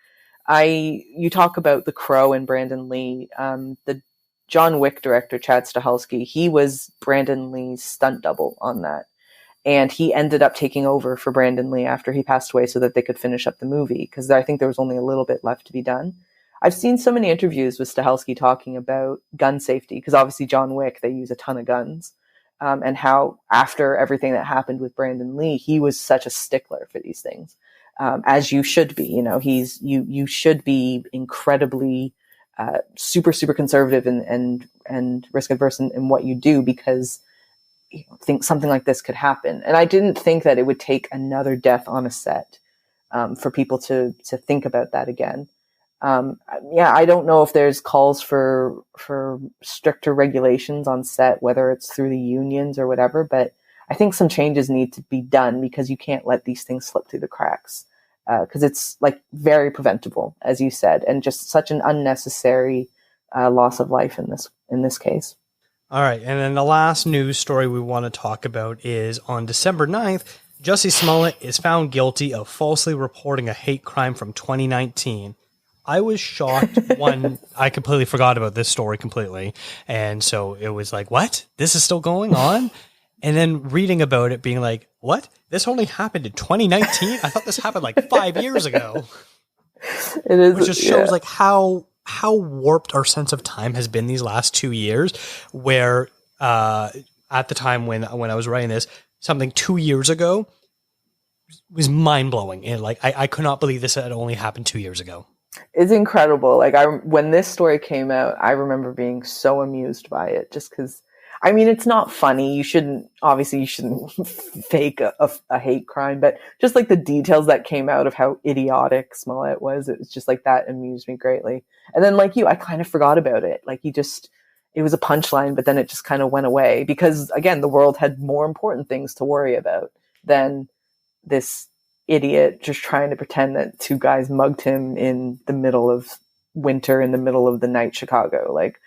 you talk about The Crow and Brandon Lee, the John Wick director, Chad Stahelski, he was Brandon Lee's stunt double on that. And he ended up taking over for Brandon Lee after he passed away so that they could finish up the movie, because I think there was only a little bit left to be done. I've seen so many interviews with Stahelski talking about gun safety, because obviously John Wick, they use a ton of guns, and how after everything that happened with Brandon Lee, he was such a stickler for these things, as you should be. You should be incredibly super, super conservative and risk adverse in what you do, because think something like this could happen. And I didn't think that it would take another death on a set for people to think about that again. I don't know if there's calls for stricter regulations on set, whether it's through the unions or whatever, but I think some changes need to be done, because you can't let these things slip through the cracks, because it's like very preventable, as you said, and just such an unnecessary loss of life in this case. All right, and then the last news story we want to talk about is on December 9th, Jussie Smollet is found guilty of falsely reporting a hate crime from 2019. I was shocked when I completely forgot about this story completely. And so it was like, what? This is still going on? And then reading about it being like, what? This only happened in 2019? I thought this happened like 5 years ago. It is. Which just shows like how warped our sense of time has been these last 2 years, where at the time when I was writing this, something 2 years ago was mind-blowing. And like, I could not believe this had only happened 2 years ago. It's incredible. Like, when this story came out, I remember being so amused by it, just because, I mean, it's not funny. You shouldn't fake a hate crime, but just like the details that came out of how idiotic Smollett was, it was just like that amused me greatly. And then like you, I kind of forgot about it. Like, it was a punchline, but then it just kind of went away, because again, the world had more important things to worry about than this idiot just trying to pretend that two guys mugged him in the middle of winter, in the middle of the night Chicago. Like,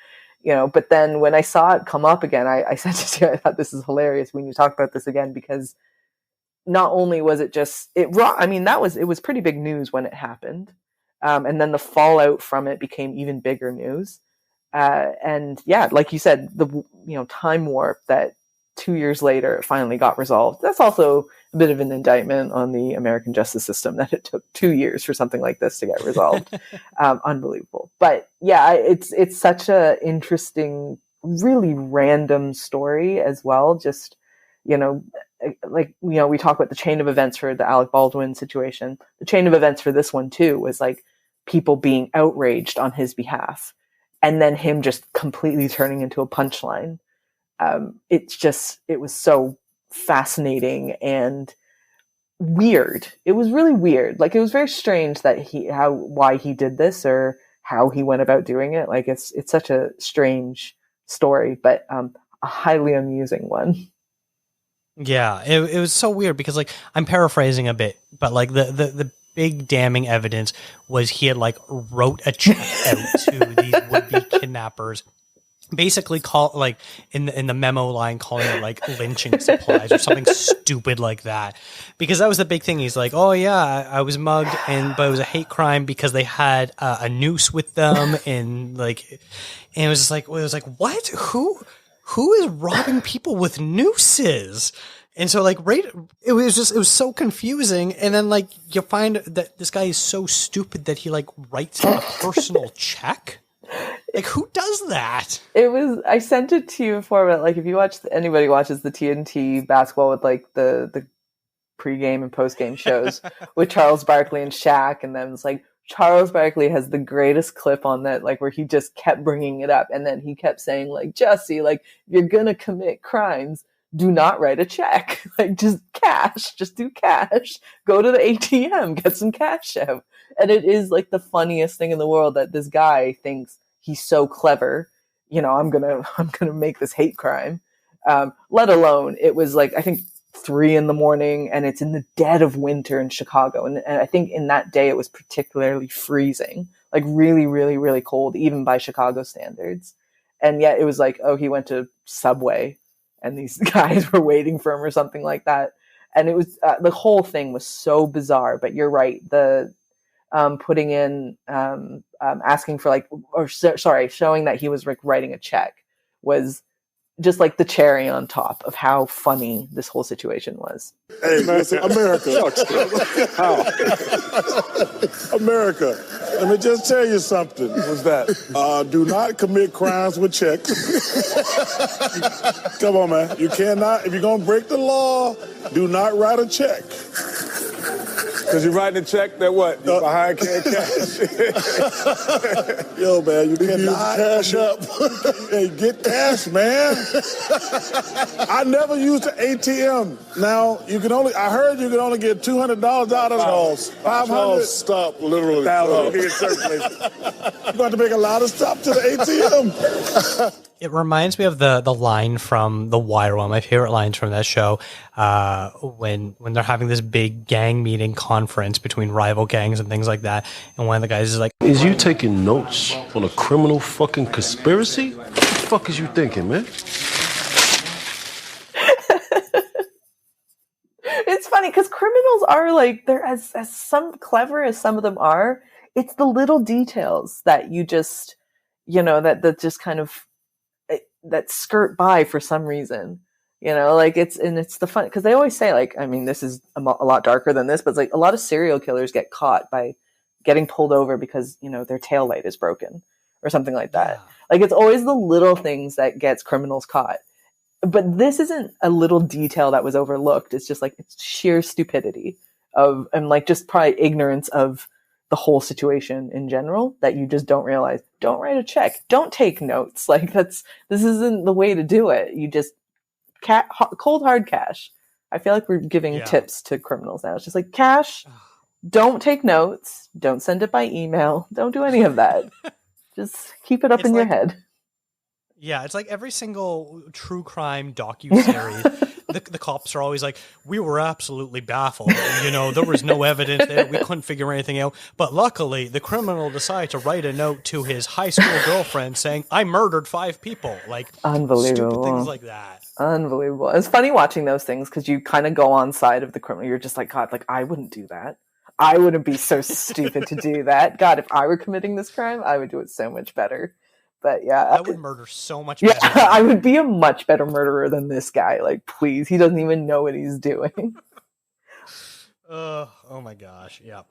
but then when I saw it come up again, I said to you, I thought this is hilarious when you talk about this again, because not only was it just, it was pretty big news when it happened. And then the fallout from it became even bigger news. And yeah, like you said, the, time warp that 2 years later it finally got resolved. That's also a bit of an indictment on the American justice system, that it took 2 years for something like this to get resolved. Unbelievable. But yeah, it's such a interesting, really random story as well. Just, we talk about the chain of events for the Alec Baldwin situation. The chain of events for this one too was like people being outraged on his behalf, and then him just completely turning into a punchline. It was so fascinating and weird. It was really weird. Like, it was very strange that why he did this or how he went about doing it. Like, it's such a strange story, but a highly amusing one. Yeah, it was so weird because, like, I'm paraphrasing a bit, but like the big damning evidence was he had like wrote a check out to these would-be kidnappers basically call like in the memo line calling it like lynching supplies or something stupid like that, because that was the big thing. He's like, oh yeah, I was mugged, but it was a hate crime because they had a noose with them, and it was like what, who is robbing people with nooses? And so it was so confusing. And then you find that this guy is so stupid that he writes a personal check. Who does that? I sent it to you before, but if anybody watches the TNT basketball with the pregame and postgame shows with Charles Barkley and Shaq, and then it's Charles Barkley has the greatest clip on that, where he just kept bringing it up, and then he kept saying Jussie, if you're gonna commit crimes, do not write a check. Just cash, just do cash. Go to the ATM, get some cash out. And it is the funniest thing in the world that this guy thinks he's so clever. I'm gonna make this hate crime. Let alone it was I think 3 a.m, and it's in the dead of winter in Chicago. And I think in that day it was particularly freezing, really, really, really cold, even by Chicago standards. And yet it was he went to Subway and these guys were waiting for him or something like that. And it was, the whole thing was so bizarre, but you're right. The, putting in, asking for showing that he was writing a check was just the cherry on top of how funny this whole situation was. Hey, listen, America. America, let me just tell you something. What's that? Do not commit crimes with checks. Come on, man. You cannot, if you're going to break the law, do not write a check. Because you're writing a check that what? You're behind cash. Yo, man, you cannot cash up. Hey, get cash, man. I never used the ATM. Now, I heard you can only get $200 out of it. $500. Stop, literally. You're going to make a lot of stops to the ATM. It reminds me of the line from The Wire, one of my favorite lines from that show, when they're having this big gang meeting conference between rival gangs and things like that, and one of the guys is like, "Is you taking notes on a criminal fucking conspiracy? What the fuck is you thinking, man?" It's funny because criminals are they're as clever as some of them are. It's the little details that you just, that just kind of, that skirt by for some reason, it's the fun, because they always say this is a lot darker than this, but it's a lot of serial killers get caught by getting pulled over because their tail light is broken or something like that. It's always the little things that gets criminals caught, but this isn't a little detail that was overlooked. It's just it's sheer stupidity and just probably ignorance of the whole situation in general that you just don't realize. Don't write a check. Don't take notes. This isn't the way to do it. You just cold hard cash. I feel like we're giving tips to criminals now. It's just cash. Don't take notes. Don't send it by email. Don't do any of that. Just keep it up in your head. Yeah, it's every single true crime docuseries. The cops are always we were absolutely baffled. There was no evidence there. We couldn't figure anything out. But luckily, the criminal decided to write a note to his high school girlfriend saying, "I murdered 5 people." Unbelievable. Stupid things like that. Unbelievable. It's funny watching those things because you kind of go on side of the criminal. You're just God, I wouldn't do that. I wouldn't be so stupid to do that. God, if I were committing this crime, I would do it so much better. But yeah, I would murder so much better. Yeah, I would be a much better murderer than this guy. Please, he doesn't even know what he's doing. Oh my gosh, yeah.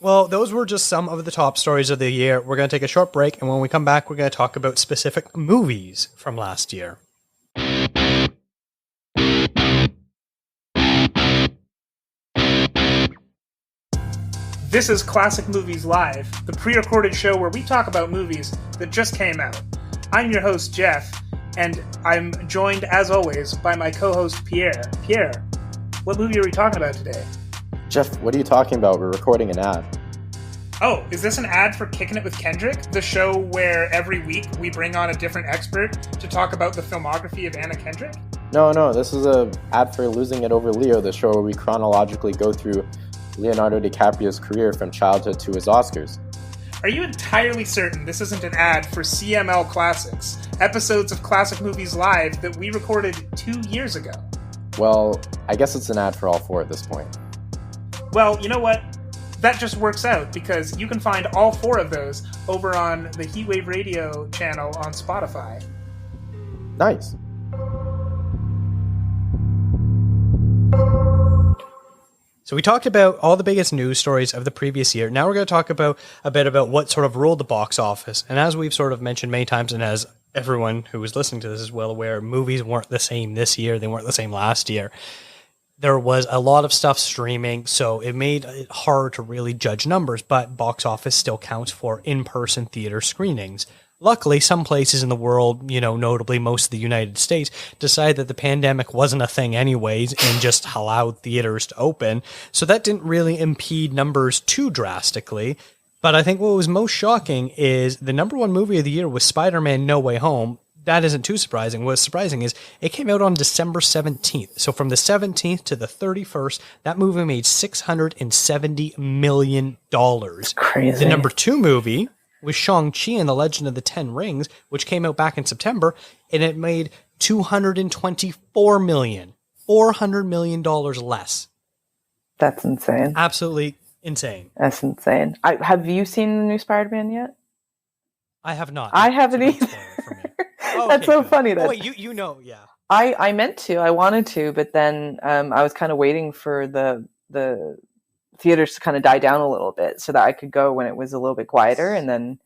Well, those were just some of the top stories of the year. We're going to take a short break, and when we come back, we're going to talk about specific movies from last year. This is Classic Movies Live, the pre-recorded show where we talk about movies that just came out. I'm your host, Jeff, and I'm joined, as always, by my co-host, Pierre. Pierre, what movie are we talking about today? Jeff, what are you talking about? We're recording an ad. Oh, is this an ad for Kicking It with Kendrick, the show where every week we bring on a different expert to talk about the filmography of Anna Kendrick? No, this is an ad for Losing It Over Leo, the show where we chronologically go through Leonardo DiCaprio's career from childhood to his Oscars. Are you entirely certain this isn't an ad for CML Classics, episodes of Classic Movies Live that we recorded 2 years ago? Well, I guess it's an ad for all four at this point. Well, you know what? That just works out, because you can find all 4 of those over on the Heatwave Radio channel on Spotify. Nice. So we talked about all the biggest news stories of the previous year. Now we're going to talk about a bit about what sort of ruled the box office. And as we've sort of mentioned many times, and as everyone who is listening to this is well aware, movies weren't the same this year. They weren't the same last year. There was a lot of stuff streaming, so it made it hard to really judge numbers, but box office still counts for in-person theater screenings. Luckily, some places in the world, notably most of the United States, decided that the pandemic wasn't a thing anyways and just allowed theaters to open. So that didn't really impede numbers too drastically. But I think what was most shocking is the number one movie of the year was Spider-Man No Way Home. That isn't too surprising. What's surprising is it came out on December 17th. So from the 17th to the 31st, that movie made $670 million. Crazy. The number 2 movie was Shang-Chi and the Legend of the Ten Rings, which came out back in September, and it made $224 million. $400 million less. That's insane. Absolutely insane. That's insane. Have you seen the new Spider-Man yet? I have not. I haven't either. That's so funny. Oh, wait, you know, yeah. I meant to. I wanted to, but then I was kind of waiting for the theaters to kind of die down a little bit so that I could go when it was a little bit quieter, and then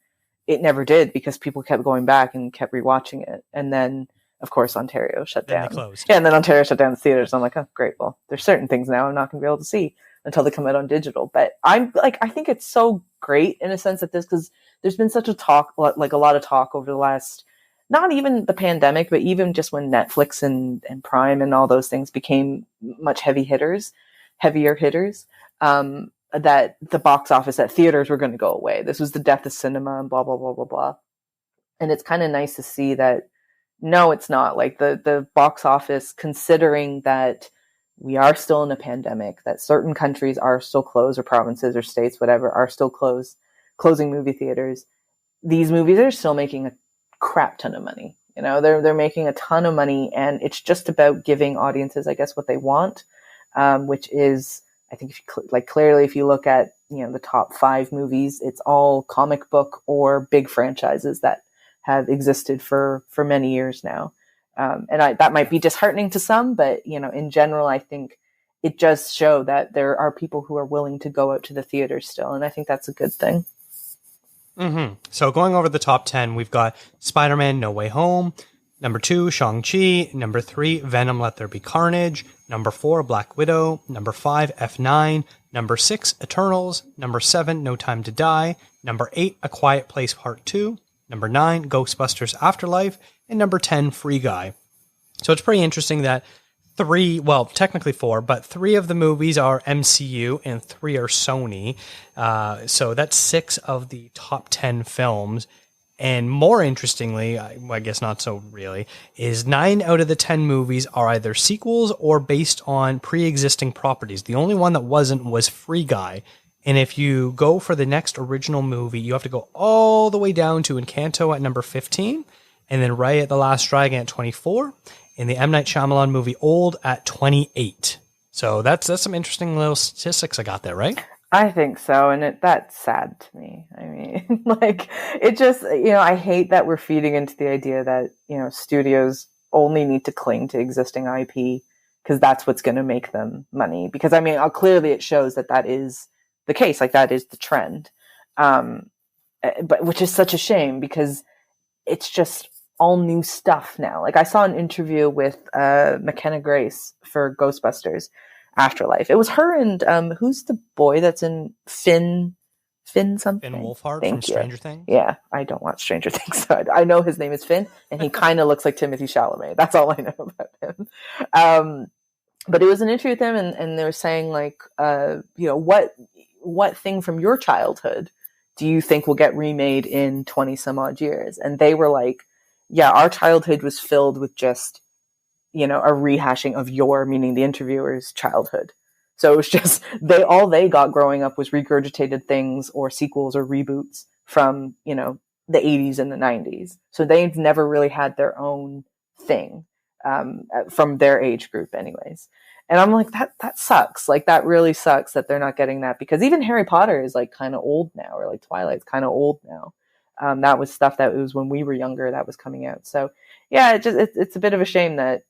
it never did because people kept going back and kept rewatching it. And then, of course, Ontario shut down. They closed. Yeah, and then Ontario shut down the theaters. I'm like, oh, great. Well, there's certain things now I'm not going to be able to see until they come out on digital. But I think it's so great in a sense that because there's been such a talk, like a lot of talk over the last, not even the pandemic, but even just when Netflix and Prime and all those things became much heavier hitters, that the box office at theaters were going to go away. This was the death of cinema and blah, blah, blah, blah, blah. And it's kind of nice to see that, no, it's not. Like the box office, considering that we are still in a pandemic, that certain countries are still closed, or provinces or states, whatever, are still closing movie theaters. These movies are still making a crap ton of money. They're making a ton of money, and it's just about giving audiences, I guess, what they want, which is, I think, clearly, if you look at, the top 5 movies, it's all comic book or big franchises that have existed for many years now. And that might be disheartening to some, but, in general, I think it does show that there are people who are willing to go out to the theater still. And I think that's a good thing. Mm-hmm. So going over the top 10, we've got Spider-Man No Way Home. Number 2, Shang-Chi. Number 3, Venom Let There Be Carnage. Number 4, Black Widow. Number 5, F9. Number 6, Eternals. Number 7, No Time to Die. Number 8, A Quiet Place Part 2. Number 9, Ghostbusters Afterlife. And number 10, Free Guy. So it's pretty interesting that technically 4, but 3 of the movies are MCU and 3 are Sony. So that's 6 of the top 10 films. And more interestingly, I guess not so really, is 9 out of the 10 movies are either sequels or based on pre-existing properties. The only one that wasn't was Free Guy. And if you go for the next original movie, you have to go all the way down to Encanto at number 15, and then Ray at the Last Dragon at 24, and the M. Night Shyamalan movie Old at 28. So that's some interesting little statistics I got there, right? I think so, and that's sad to me. I mean, it just, I hate that we're feeding into the idea that, studios only need to cling to existing IP because that's what's going to make them money. Because, I mean, clearly it shows that is the case, that is the trend. But which is such a shame because it's just all new stuff now. I saw an interview with McKenna Grace for Ghostbusters Afterlife. It was her and who's the boy that's in Finn something? Finn Wolfhard from Stranger Things? Yeah, I don't watch Stranger Things, so I know his name is Finn, and he kind of looks like Timothée Chalamet. That's all I know about him. But it was an interview with them, and they were saying, what thing from your childhood do you think will get remade in 20 some odd years? And they were like, yeah, our childhood was filled with just, a rehashing of meaning the interviewer's childhood. So it was just, all they got growing up was regurgitated things or sequels or reboots from, the 80s and the 90s. So they've never really had their own thing from their age group anyways. And I'm like, that sucks. Like, that really sucks that they're not getting that, because even Harry Potter is like kind of old now, or like Twilight's kind of old now. That was stuff that was when we were younger that was coming out. So yeah, it's a bit of a shame that,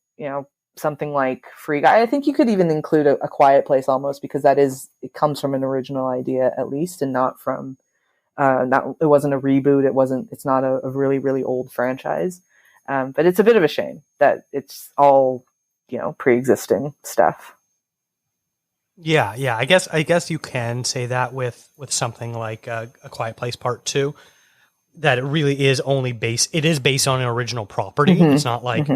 something like Free Guy, I think you could even include a Quiet Place almost, because it comes from an original idea at least, and not from, it wasn't a reboot. It's not a really, really old franchise. But it's a bit of a shame that it's all, pre-existing stuff. Yeah. I guess you can say that with something like A Quiet Place Part 2, that it really is it is based on an original property. Mm-hmm. It's not like,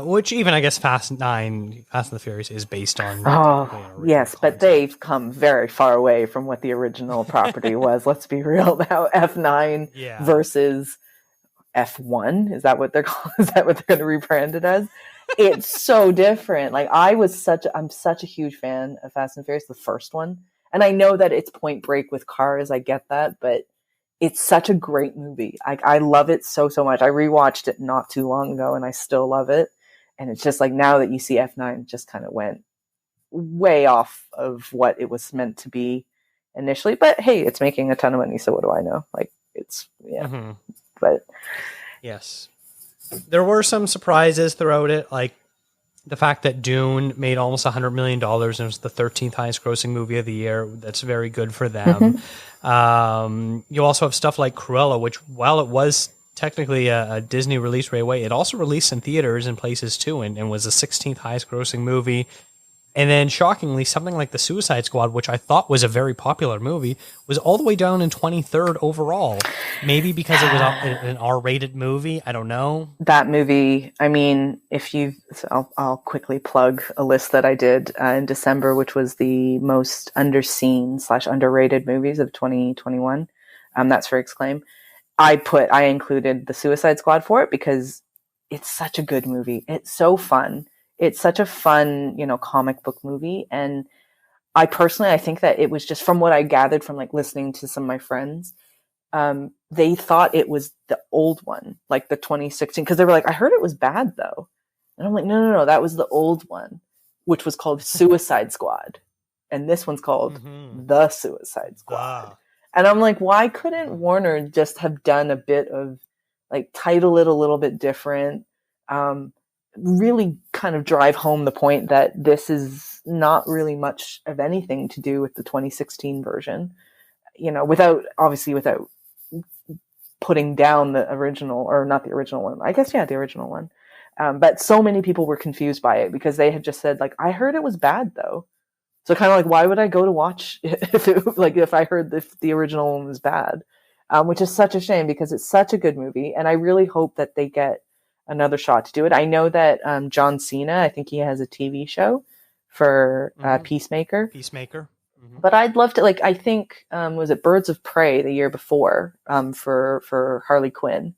which even I guess Fast and the Furious is based on. Oh, yes, but they've come very far away from what the original property was. Let's be real now. F9 versus F1. Is that what they're calling? Is that what they're going to rebrand it as? It's so different. Like, I'm such a huge fan of Fast and Furious, the first one. And I know that it's Point Break with cars. I get that, but it's such a great movie. I love it so much. I rewatched it not too long ago and I still love it. And it's just like, now that you see F9, it just kind of went way off of what it was meant to be initially. But hey, it's making a ton of money, so what do I know? Like, but yes. There were some surprises throughout it, like the fact that Dune made almost $100 million and was the 13th highest grossing movie of the year. That's very good for them. You also have stuff like Cruella, which, while it was technically a Disney release right away, it also released in theaters and places too, and was the 16th highest grossing movie. And then, shockingly, something like The Suicide Squad, which I thought was a very popular movie, was all the way down in 23rd overall. Maybe because it was an R-rated movie. I don't know. That movie, I mean, I'll quickly plug a list that I did in December, which was the most underseen/underrated movies of 2021. That's for Exclaim. I included The Suicide Squad for it because it's such a good movie. It's so fun. It's such a fun, comic book movie. And I think that it was just, from what I gathered from like listening to some of my friends, they thought it was the old one, like the 2016, because they were like, I heard it was bad though. And I'm like, no, that was the old one, which was called Suicide Squad. And this one's called The Suicide Squad. And I'm like, why couldn't Warner just have done a bit of like, title it a little bit different? Really kind of drive home the point that this is not really much of anything to do with the 2016 version, without putting down the original, or not the original one. I guess, the original one. But so many people were confused by it because they had just said, like, I heard it was bad though. So kind of like, why would I go to watch if I heard the original one was bad? Which is such a shame because it's such a good movie. And I really hope that they get another shot to do it. I know that John Cena, I think he has a TV show for Peacemaker. Mm-hmm. But I'd love to, I think, was it Birds of Prey the year before for Harley Quinn?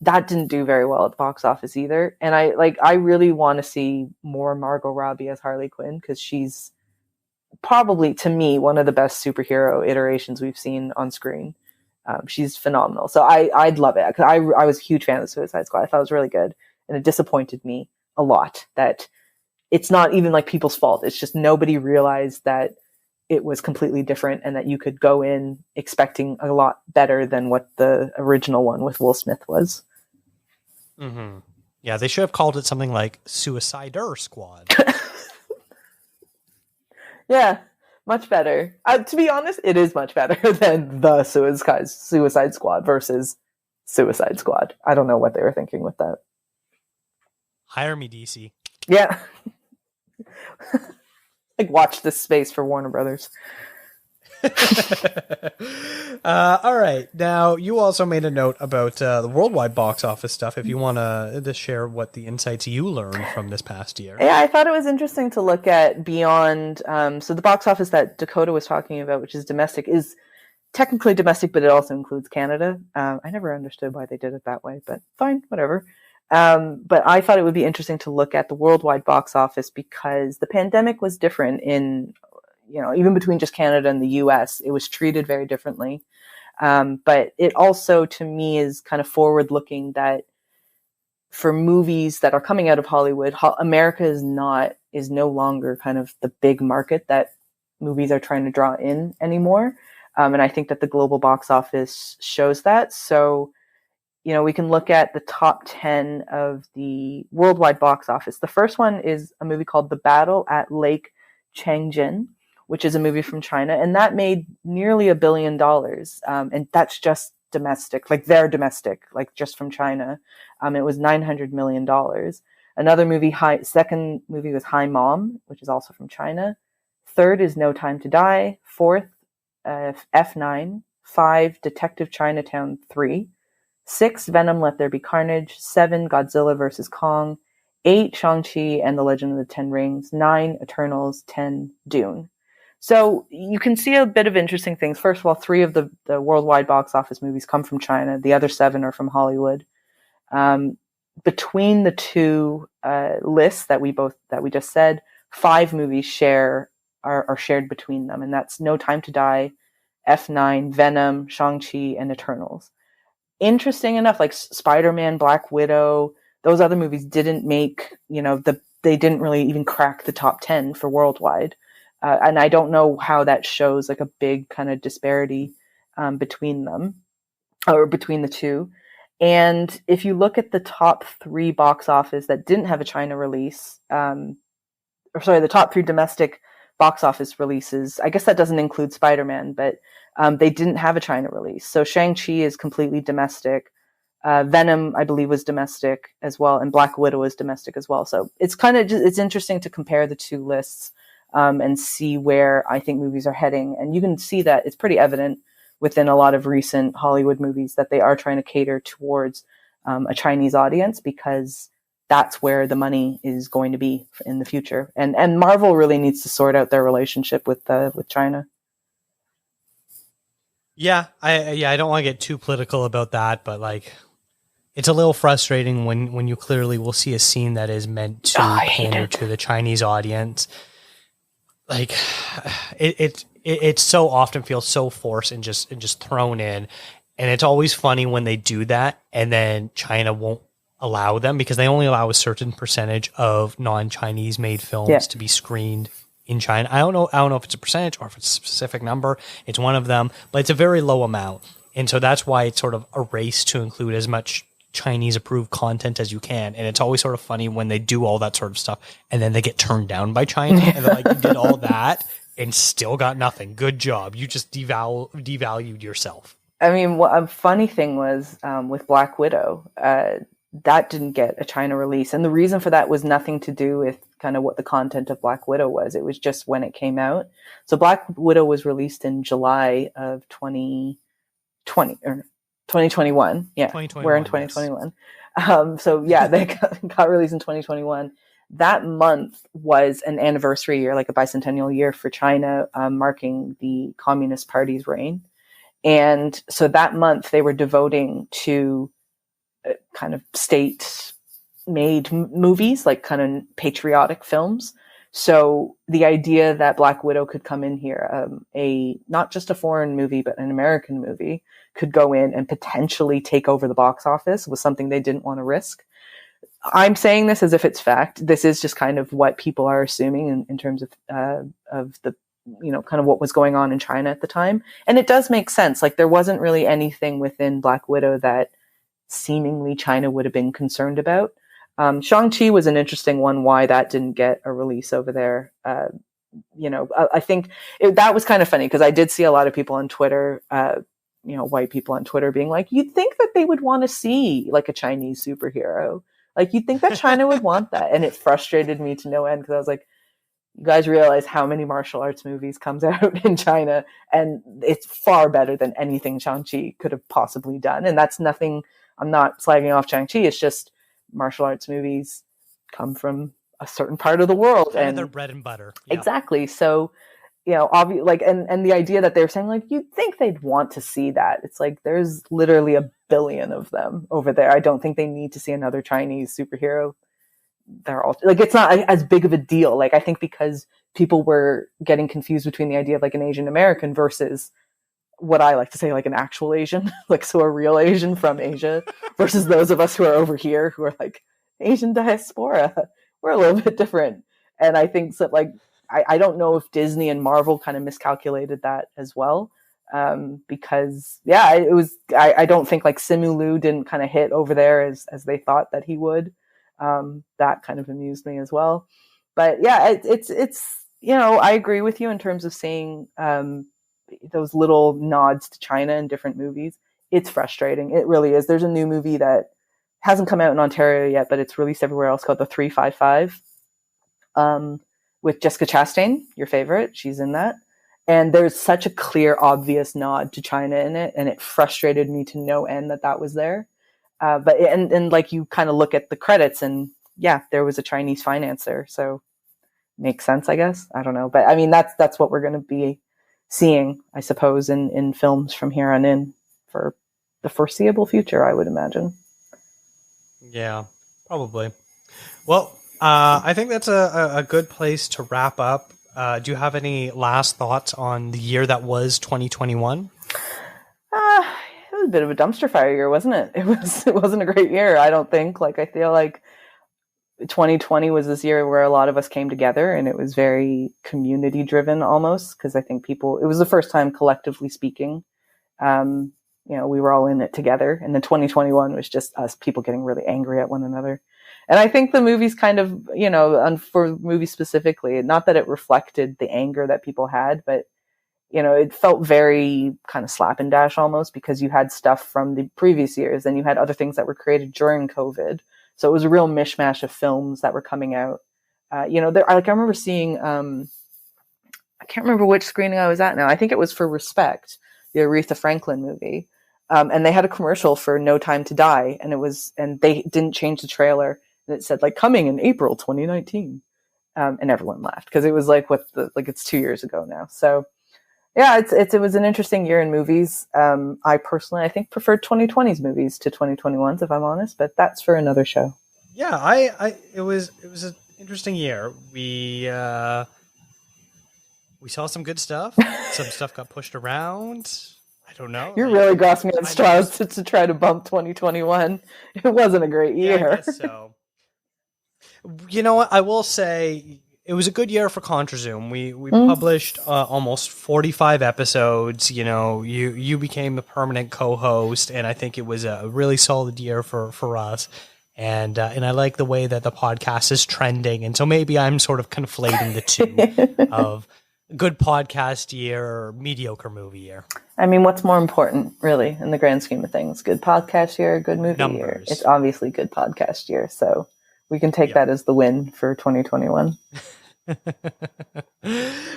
That didn't do very well at the box office either. And I really want to see more Margot Robbie as Harley Quinn, because she's probably, to me, one of the best superhero iterations we've seen on screen. She's phenomenal. So I'd love it. Cause I was a huge fan of the Suicide Squad. I thought it was really good. And it disappointed me a lot that it's not even like people's fault. It's just nobody realized that it was completely different and that you could go in expecting a lot better than what the original one with Will Smith was. Mm-hmm. Yeah, they should have called it something like Suicider Squad. Yeah. Much better. To be honest, it is much better than the Suicide Squad versus Suicide Squad. I don't know what they were thinking with that. Hire me, DC. Yeah. Watch this space for Warner Brothers. All right. Now, you also made a note about the worldwide box office stuff. If you want to share what the insights you learned from this past year. Yeah, I thought it was interesting to look at beyond. So the box office that Dakota was talking about, which is domestic, is technically domestic, but it also includes Canada. I never understood why they did it that way, but fine, whatever. But I thought it would be interesting to look at the worldwide box office because the pandemic was different in, even between just Canada and the US, it was treated very differently. But it also, to me, is kind of forward looking that for movies that are coming out of Hollywood, America is no longer kind of the big market that movies are trying to draw in anymore. And I think that the global box office shows that. So, we can look at the top 10 of the worldwide box office. The first one is a movie called The Battle at Lake Changjin, which is a movie from China. And that made nearly $1 billion. And that's just domestic, like their domestic, like just from China. It was $900 million. Another movie, second movie was Hi Mom, which is also from China. Third is No Time to Die. Fourth, F9. 5, Detective Chinatown 3. 6, Venom, Let There Be Carnage. 7, Godzilla vs. Kong. 8, Shang-Chi and the Legend of the Ten Rings. 9, Eternals. 10, Dune. So you can see a bit of interesting things. First of all, 3 of the worldwide box office movies come from China. The other 7 are from Hollywood. Between the two lists that we just said, 5 movies are shared between them, and that's No Time to Die, F9, Venom, Shang-Chi, and Eternals. Interesting enough, like Spider-Man, Black Widow, those other movies didn't make, they didn't really even crack the top 10 for worldwide. And I don't know how that shows like a big kind of disparity between them, or between the two. And if you look at the top 3 box office that didn't have a China release, the top 3 domestic box office releases, I guess that doesn't include Spider-Man, but they didn't have a China release. So Shang-Chi is completely domestic. Venom, I believe, was domestic as well, and Black Widow is domestic as well. So it's kind of it's interesting to compare the two lists and see where I think movies are heading. And you can see that it's pretty evident within a lot of recent Hollywood movies that they are trying to cater towards a Chinese audience, because that's where the money is going to be in the future. And Marvel really needs to sort out their relationship with China. Yeah, I don't want to get too political about that, but like, it's a little frustrating when you clearly will see a scene that is meant to pander to the Chinese audience. Like, it so often feels so forced and just thrown in, and it's always funny when they do that, and then China won't allow them, because they only allow a certain percentage of non-Chinese made films to be screened in China. I don't know if it's a percentage or if it's a specific number. It's one of them, but it's a very low amount. And so that's why it's sort of a race to include as much Chinese approved content as you can. And it's always sort of funny when they do all that sort of stuff and then they get turned down by China. And they're like, you did all that and still got nothing. Good job. You just devalued yourself. I mean, a funny thing was with Black Widow, that didn't get a China release. And the reason for that was nothing to do with kind of what the content of Black Widow was. It was just when it came out. So Black Widow was released in July of 2020 or 2021. Yeah, 2021, we're in 2021. Yes. So yeah, they got released in 2021. That month was an anniversary year, like a bicentennial year for China, marking the Communist Party's reign. And so that month they were devoting to kind of state-made movies, like kind of patriotic films. So the idea that Black Widow could come in here, not just a foreign movie, but an American movie, could go in and potentially take over the box office was something they didn't want to risk. I'm saying this as if it's fact. This is just kind of what people are assuming in terms of the, kind of what was going on in China at the time. And it does make sense. Like, there wasn't really anything within Black Widow that seemingly China would have been concerned about. Shang-Chi was an interesting one, why that didn't get a release over there. I think that was kind of funny, because I did see a lot of people on Twitter, white people on Twitter being like, you'd think that they would want to see like a Chinese superhero. Like, you'd think that China would want that. And it frustrated me to no end, because I was like, you guys realize how many martial arts movies comes out in China, and it's far better than anything Shang-Chi could have possibly done. And that's nothing, I'm not slagging off Shang-Chi. It's just martial arts movies come from a certain part of the world. And they're bread and butter. Yeah. Exactly. So, and the idea that they're saying, like, you'd think they'd want to see that. It's like, there's literally 1 billion of them over there. I don't think they need to see another Chinese superhero. They're all like, it's not as big of a deal. Like, I think because people were getting confused between the idea of like an Asian American versus what I like to say, like an actual Asian, like, so a real Asian from Asia versus those of us who are over here who are like Asian diaspora. We're a little bit different. And I think that, like, I don't know if Disney and Marvel kind of miscalculated that as well. Because it was, I don't think like Simu Liu didn't kind of hit over there as they thought that he would. That kind of amused me as well. But yeah, it's, I agree with you in terms of seeing, those little nods to China in different movies. It's frustrating. It really is. There's a new movie that hasn't come out in Ontario yet, but it's released everywhere else, called The 355, with Jessica Chastain, your favorite. She's in that. And there's such a clear, obvious nod to China in it. And it frustrated me to no end that was there. But like, you kind of look at the credits and there was a Chinese financer. So makes sense, I guess. I don't know. But I mean, that's what we're going to be seeing, I suppose, in films from here on in for the foreseeable future, I would imagine. Yeah, probably. Well, I think that's a good place to wrap up. Do you have any last thoughts on the year that was 2021? It was a bit of a dumpster fire year, wasn't it? It wasn't a great year, I don't think. Like, I feel like 2020 was this year where a lot of us came together, and it was very community driven almost, because I think it was the first time, collectively speaking, we were all in it together. And then 2021 was just us, people getting really angry at one another. And I think the movies kind of, for movies specifically, not that it reflected the anger that people had, but, it felt very kind of slap and dash almost, because you had stuff from the previous years and you had other things that were created during COVID. So it was a real mishmash of films that were coming out. I remember seeing, I can't remember which screening I was at now. I think it was for Respect, the Aretha Franklin movie. And they had a commercial for No Time to Die. And they didn't change the trailer. And it said, like, coming in April 2019. And everyone laughed, because it was like, it's 2 years ago now. So yeah, it was an interesting year in movies. I personally, I think, preferred 2020's movies to 2021's, if I'm honest, but that's for another show. Yeah, it was an interesting year. We saw some good stuff. Some stuff got pushed around. I don't know. You're really grasping at straws to try to bump 2021. It wasn't a great year. Yeah, I guess so. You know what? I will say it was a good year for ContraZoom. We published almost 45 episodes. You became the permanent co-host, and I think it was a really solid year for us. And I like the way that the podcast is trending. And so maybe I'm sort of conflating the two of good podcast year or mediocre movie year. I mean, what's more important, really, in the grand scheme of things? Good podcast year, good movie Numbers. Year? It's obviously good podcast year. So we can take that as the win for 2021.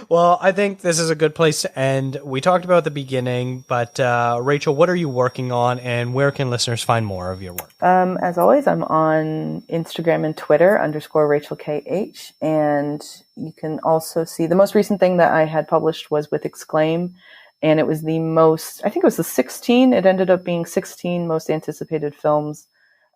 Well, I think this is a good place to end. We talked about the beginning, but Rachel, what are you working on, and where can listeners find more of your work? As always, I'm on Instagram and Twitter _RachelKH, and you can also see the most recent thing that I had published was with Exclaim, and it was I think it was the 16. It ended up being 16 most anticipated films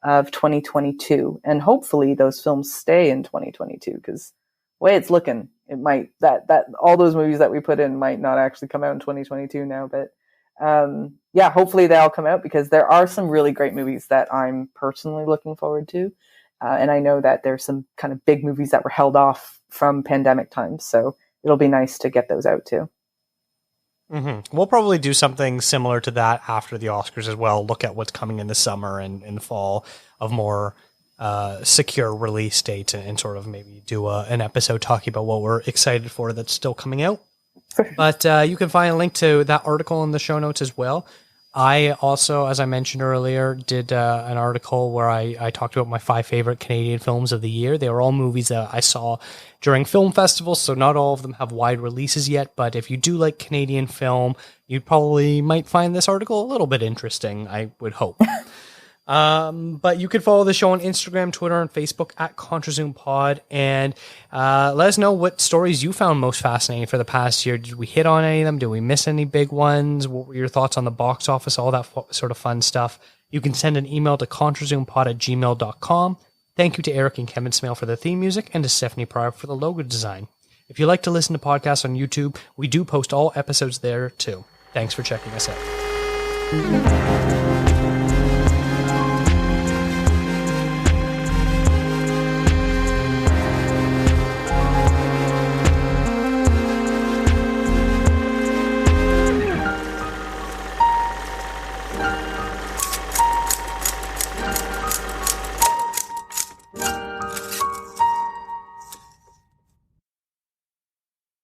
of 2022, and hopefully those films stay in 2022, because the way it's looking, it might that all those movies that we put in might not actually come out in 2022 now, but hopefully they all come out, because there are some really great movies that I'm personally looking forward to, and I know that there's some kind of big movies that were held off from pandemic times, so it'll be nice to get those out too. Mm-hmm. We'll probably do something similar to that after the Oscars as well. Look at what's coming in the summer and in the fall of more secure release dates, and sort of maybe do an episode talking about what we're excited for that's still coming out. But you can find a link to that article in the show notes as well. I also, as I mentioned earlier, did an article where I talked about my 5 favorite Canadian films of the year. They were all movies that I saw during film festivals, so not all of them have wide releases yet. But if you do like Canadian film, you probably might find this article a little bit interesting, I would hope. But you can follow the show on Instagram, Twitter, and Facebook at contrazoompod, and let us know what stories you found most fascinating for the past year. Did we hit on any of them? Did we miss any big ones? What were your thoughts on the box office? All that sort of fun stuff. You can send an email to contrazoompod@gmail.com. Thank you to Eric and Kevin Smale for the theme music, and to Stephanie Pryor for the logo design. If you like to listen to podcasts on YouTube, we do post all episodes there too. Thanks for checking us out.